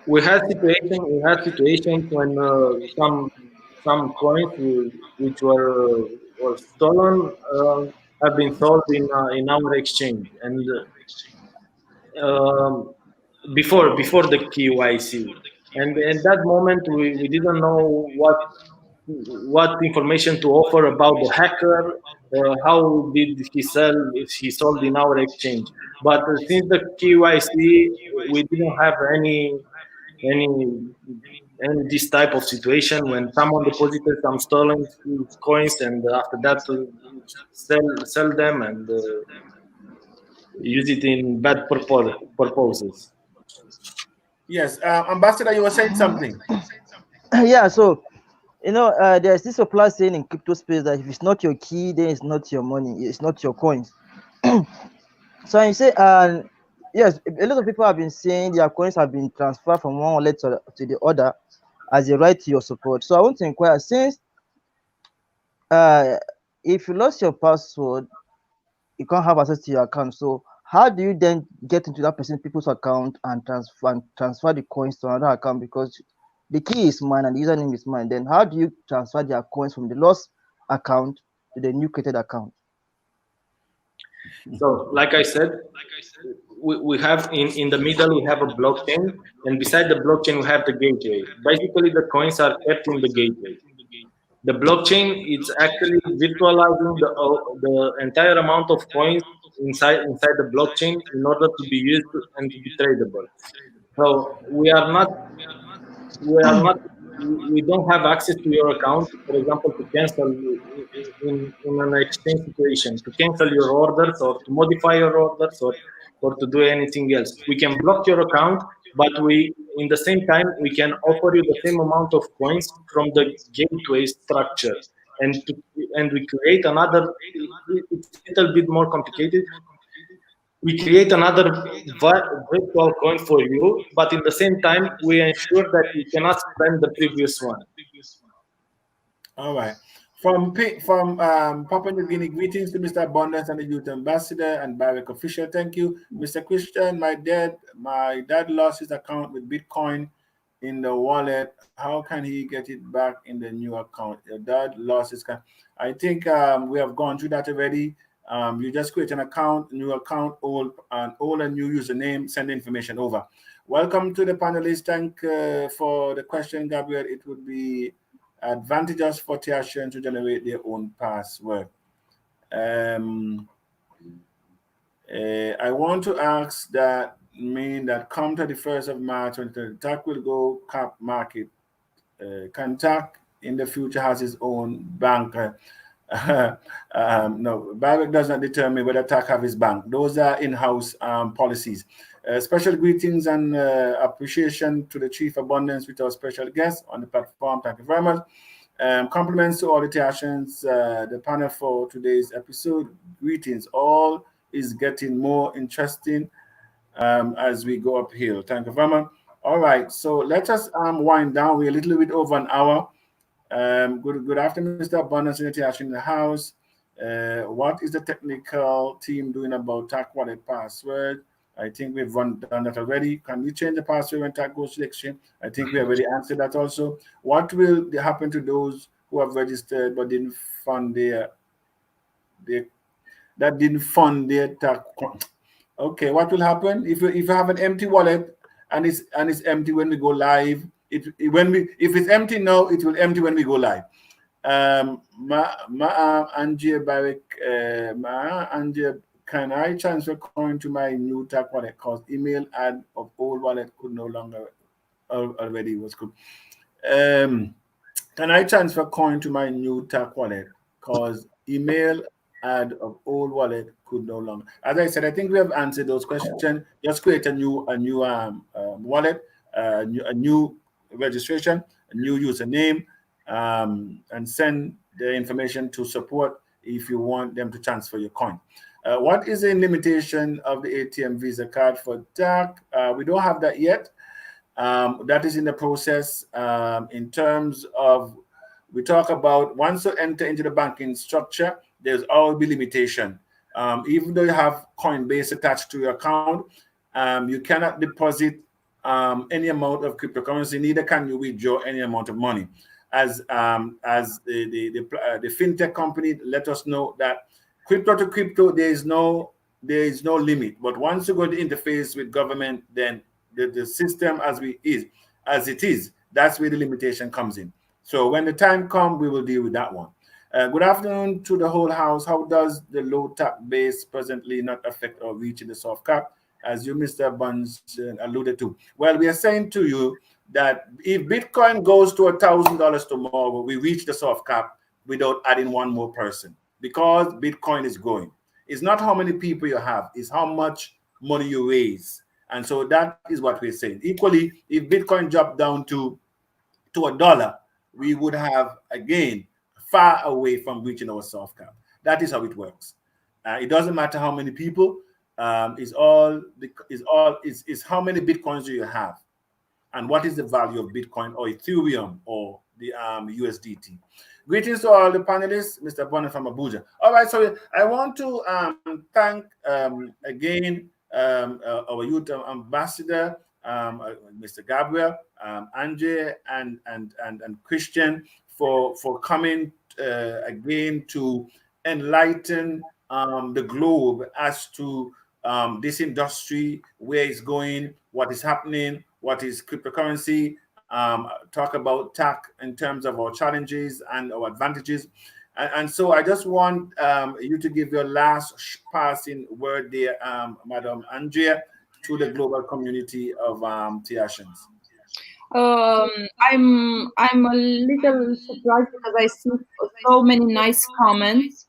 we had situations when some coins which were stolen have been sold in our exchange, and um, before the KYC, and in that moment we didn't know what information to offer about the hacker. How did he sold in our exchange? But since the KYC, we didn't have any this type of situation when someone deposited some stolen coins, and after that sell them and use it in bad purposes. Yes, Ambassador, you were saying something. Yeah, so there's this popular saying in crypto space that if it's not your key, then it's not your money, it's not your coins. So you say, yes, a lot of people have been saying their coins have been transferred from one wallet to the other as a right to your support. So I want to inquire, since uh, if you lost your password, you can't have access to your account. So how do you then get into that people's account and transfer the coins to another account? Because the key is mine and the username is mine. Then how do you transfer their coins from the lost account to the new created account? So, like I said, we have in the middle we have a blockchain, and beside the blockchain we have the gateway. Basically, the coins are kept in the gateway. The blockchain is actually virtualizing the entire amount of coins inside the blockchain in order to be used and to be tradable. So we are not we don't have access to your account, for example, to cancel in an exchange situation, to cancel your orders or to modify your orders or to do anything else. We can block your account, but we in the same time we can offer you the same amount of coins from the gateway structure, and to, and we create another. It's a little bit more complicated. We create another virtual coin for you, but in the same time, we ensure that you cannot spend the previous one. All right. From Papua New Guinea, greetings to Mr. Abundance and the Youth Ambassador and Byric official. Thank you, Mr. Christian. My dad lost his account with Bitcoin in the wallet. How can he get it back in the new account? Your dad lost his account. I think we have gone through that already. You just create an account, new account, old and new username, send information over. Welcome to the panelists. Thank for the question, Gabriel. It would be advantageous for TACC to generate their own password. I want to ask that mean that come 31st of March 2030, TACC will go cap market. Can TACC in the future has its own bank? No, Byric does not determine whether TACC have his bank. Those are in-house policies. Special greetings and appreciation to the Chief Abundance with our special guest on the platform. Thank you very much. Compliments to all the TACCians, the panel for today's episode. Greetings. All is getting more interesting as we go uphill. Thank you very much. All right, so let us wind down. We're a little bit over an hour. Good afternoon, Mr. Abundance in the house. What is the technical team doing about TACC wallet password? I think we've done that already. Can we change the password when TACC goes to the exchange? I think we already answered that also. What will happen to those who have registered but didn't fund their TACC? Okay, what will happen if you have an empty wallet and it's empty when we go live? If it's empty now, it will empty when we go live. Angie Byric, Angie, can I transfer coin to my new TACC wallet? Because email ad of old wallet could no longer already was good. Can I transfer coin to my new TACC wallet? Because email ad of old wallet could no longer. As I said, I think we have answered those questions. Just create a new wallet, a new registration, a new username, and send the information to support if you want them to transfer your coin. What is the limitation of the ATM Visa card for TACC? We don't have that yet. That is in the process. In terms of, we talk about once you enter into the banking structure, there's always be limitation. Even though you have Coinbase attached to your account, you cannot deposit any amount of cryptocurrency, neither can you withdraw any amount of money. As the fintech company let us know that crypto to crypto, there is no limit. But once you go to interface with government, then the system as it is, that's where the limitation comes in. So when the time comes, we will deal with that one. Good afternoon to the whole house. How does the low tax base presently not affect our reach in the soft cap, as you, Mr. Buns, alluded to? Well, we are saying to you that if Bitcoin goes to $1,000 tomorrow, we reach the soft cap without adding one more person, because Bitcoin is growing. It's not how many people you have, it's how much money you raise. And so that is what we're saying. Equally, if Bitcoin dropped down to $1, we would have again far away from reaching our soft cap. That is how it works. It doesn't matter how many people. Is how many bitcoins do you have, and what is the value of Bitcoin or Ethereum or the USDT. Greetings to all the panelists, Mr. Bonner from Abuja. All right, so I want to thank again our youth ambassador, Mr. Gabriel, Andre, and Christian for coming again to enlighten the globe as to this industry, where it's going, what is happening, what is cryptocurrency, talk about TACC in terms of our challenges and our advantages. And so I just want you to give your last passing word there, Madam Andrea, to the global community of TACCians. I'm a little surprised because I see so many nice comments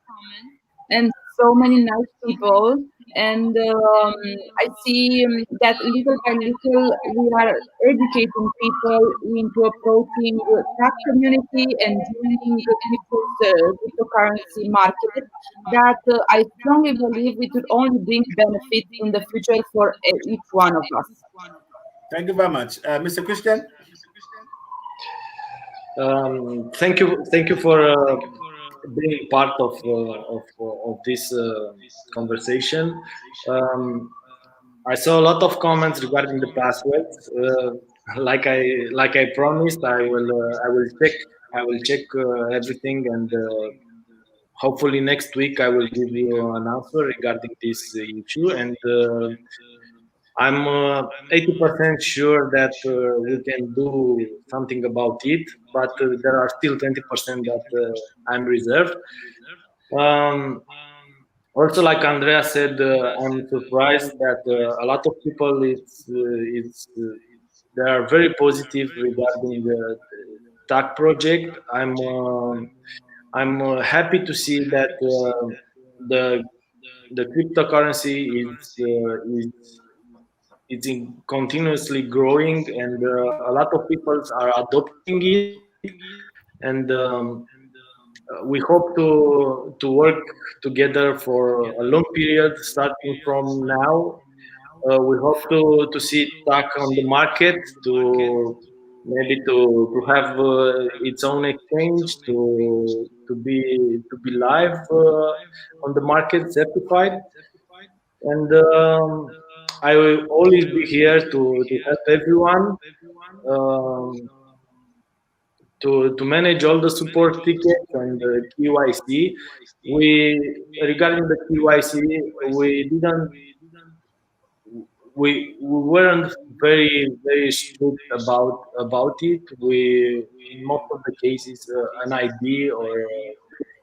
and so many nice people, and I see that little by little we are educating people into approaching the tax community and joining the cryptocurrency market. That I strongly believe it would only bring benefit in the future for each one of us. Thank you very much, Mr. Christian. Thank you for being part of this conversation. I saw a lot of comments regarding the passwords. Like I promised, I will check everything, and hopefully next week I will give you an answer regarding this issue. And I'm 80% sure that we can do something about it, but there are still 20% that I'm reserved. Um, Also, like Andrea said, I'm surprised that a lot of people they are very positive regarding the TAC project. I'm happy to see that the the cryptocurrency is continuously growing, and a lot of people are adopting it, and we hope to work together for a long period starting from now. We hope to see it back on the market, to maybe to have its own exchange, to be live on the market, certified. And I will always be here to help everyone. Um, to manage all the support tickets and the KYC. Regarding the KYC, we didn't we weren't very strict about it. We, in most of the cases, an ID or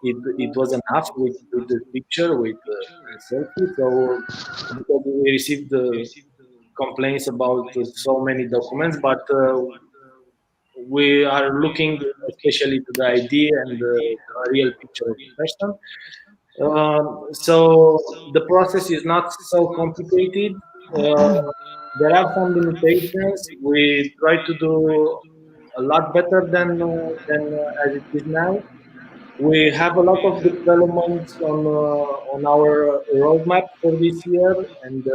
it was enough with the picture, with a selfie. So because we received complaints about so many documents, but we are looking especially to the ID and the real picture of the person. So the process is not so complicated. There are some limitations. We try to do a lot better than as it is now. We have a lot of developments on our roadmap for this year, and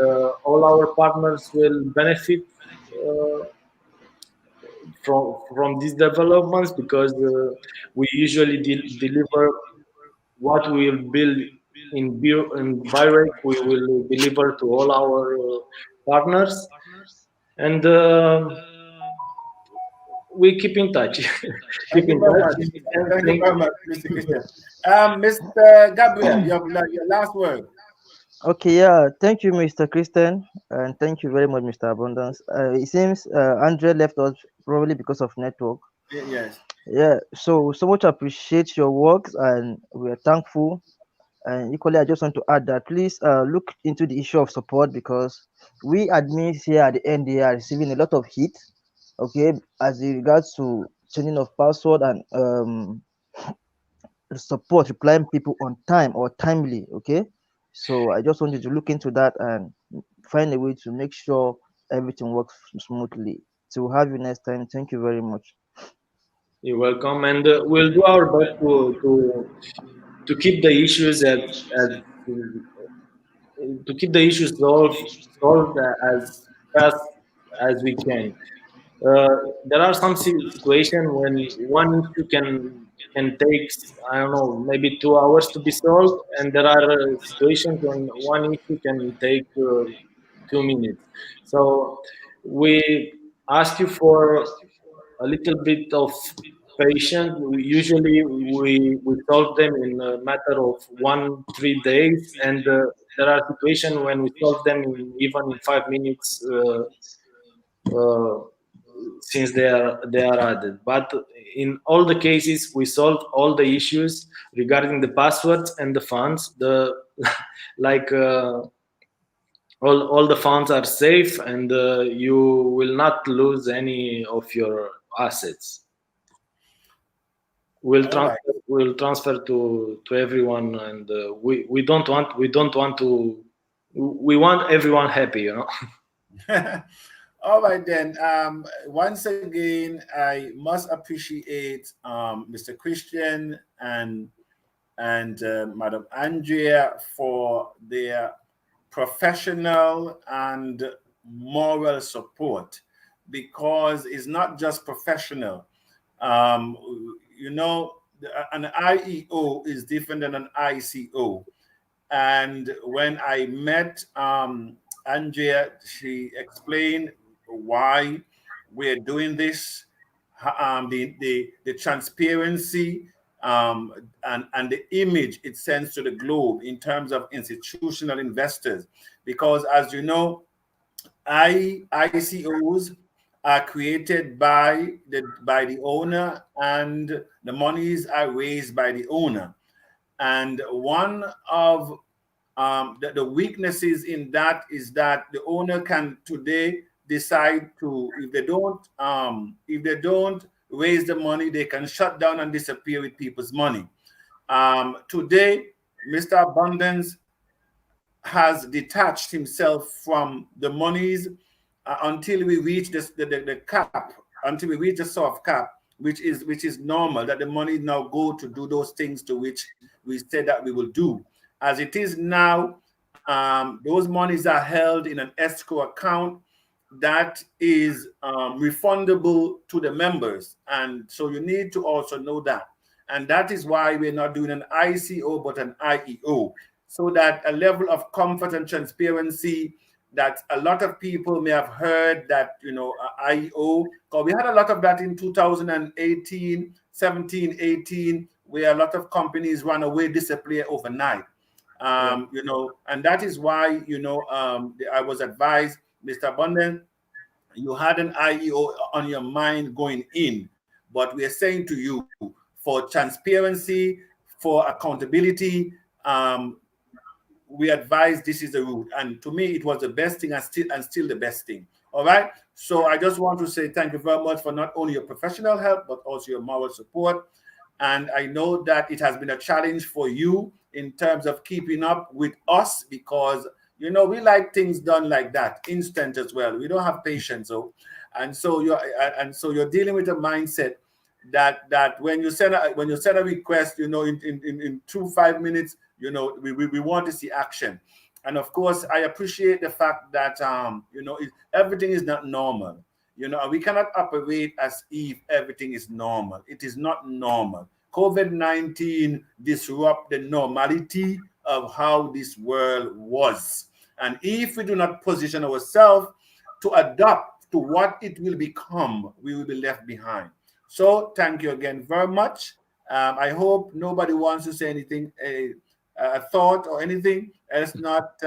all our partners will benefit uh, from these developments, because we usually deliver what we will build in Byric, we will deliver to all our partners. and we keep in touch. Thank Keep you in very touch. much. And Thank you thank very much, Mr. Christian. Mr. Gabriel, your last word. Okay, yeah, thank you, Mr. Christian, and thank you very much, Mr. Abundance. It seems Andre left us probably because of network. Yes. Yeah, so much appreciate your works, and we are thankful. And equally, I just want to add that please look into the issue of support, because we admins here at the end they are receiving a lot of heat. Okay, as in regards to changing of password and support replying people on time or timely. Okay, so I just want you to look into that and find a way to make sure everything works smoothly. To have you next time. Thank you very much. You're welcome, and we'll do our best to keep the issues as to keep the issues solved as fast as we can. Uh, there are some situations when one issue can take, I don't know, maybe 2 hours to be solved, and there are situations when one issue can take 2 minutes. So we ask you for a little bit of patience. We solve them in a matter of 1 3 days, and there are situations when we solve them in even in 5 minutes. Uh, since they are added, but in all the cases we solve all the issues regarding the passwords and the funds. The like all the funds are safe, and you will not lose any of your assets. All right. We'll transfer to everyone, and we don't want to we want everyone happy, you know. All right then. Once again, I must appreciate Mr. Christian and Madam Andrea for their professional and moral support, because it's not just professional. Um, you know, an IEO is different than an ICO. And when I met Andrea, she explained why we're doing this, the transparency, and the image it sends to the globe in terms of institutional investors. Because as you know, ICOs are created by the owner, and the monies are raised by the owner. And one of the weaknesses in that is that the owner can today decide to, if they don't raise the money, they can shut down and disappear with people's money. Today, Mr. Abundance has detached himself from the monies until we reach the cap, until we reach the soft cap, which is normal, that the money now go to do those things to which we said that we will do. As it is now, those monies are held in an escrow account that is refundable to the members, and so you need to also know that. And that is why we're not doing an ICO but an IEO, so that a level of comfort and transparency that a lot of people may have heard that, IEO, because we had a lot of that in 2018, 17, 18, where a lot of companies run away, disappear overnight. Yeah. And that is why, I was advised, Mr. Abundant, you had an IEO on your mind going in, but we are saying to you, for transparency, for accountability, we advise this is the route. And to me, it was the best thing, and still the best thing. All right. So I just want to say thank you very much for not only your professional help, but also your moral support. And I know that it has been a challenge for you in terms of keeping up with us, because we like things done like that, instant as well. We don't have patience, and so you're dealing with a mindset that when you send a request, in 2 5 minutes, we want to see action. And of course, I appreciate the fact that everything is not normal. We cannot operate as if everything is normal. It is not normal. COVID-19 disrupt the normality of how this world was. And if we do not position ourselves to adapt to what it will become, we will be left behind. So thank you again very much. I hope nobody wants to say anything, a thought or anything. Else not,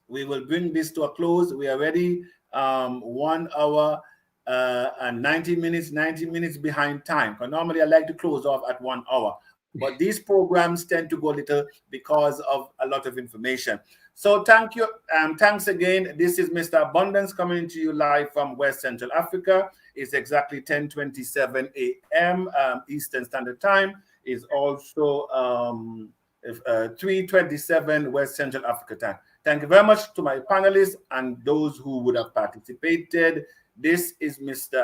we will bring this to a close. We are already 1 hour and 90 minutes behind time. Because normally I like to close off at 1 hour. But these programs tend to go a little because of a lot of information. So thank you. Thanks again. This is Mr. Abundance coming to you live from West Central Africa. It's exactly 10:27 a.m. Eastern Standard Time. It's also 3:27 West Central Africa time. Thank you very much to my panelists and those who would have participated. This is Mr.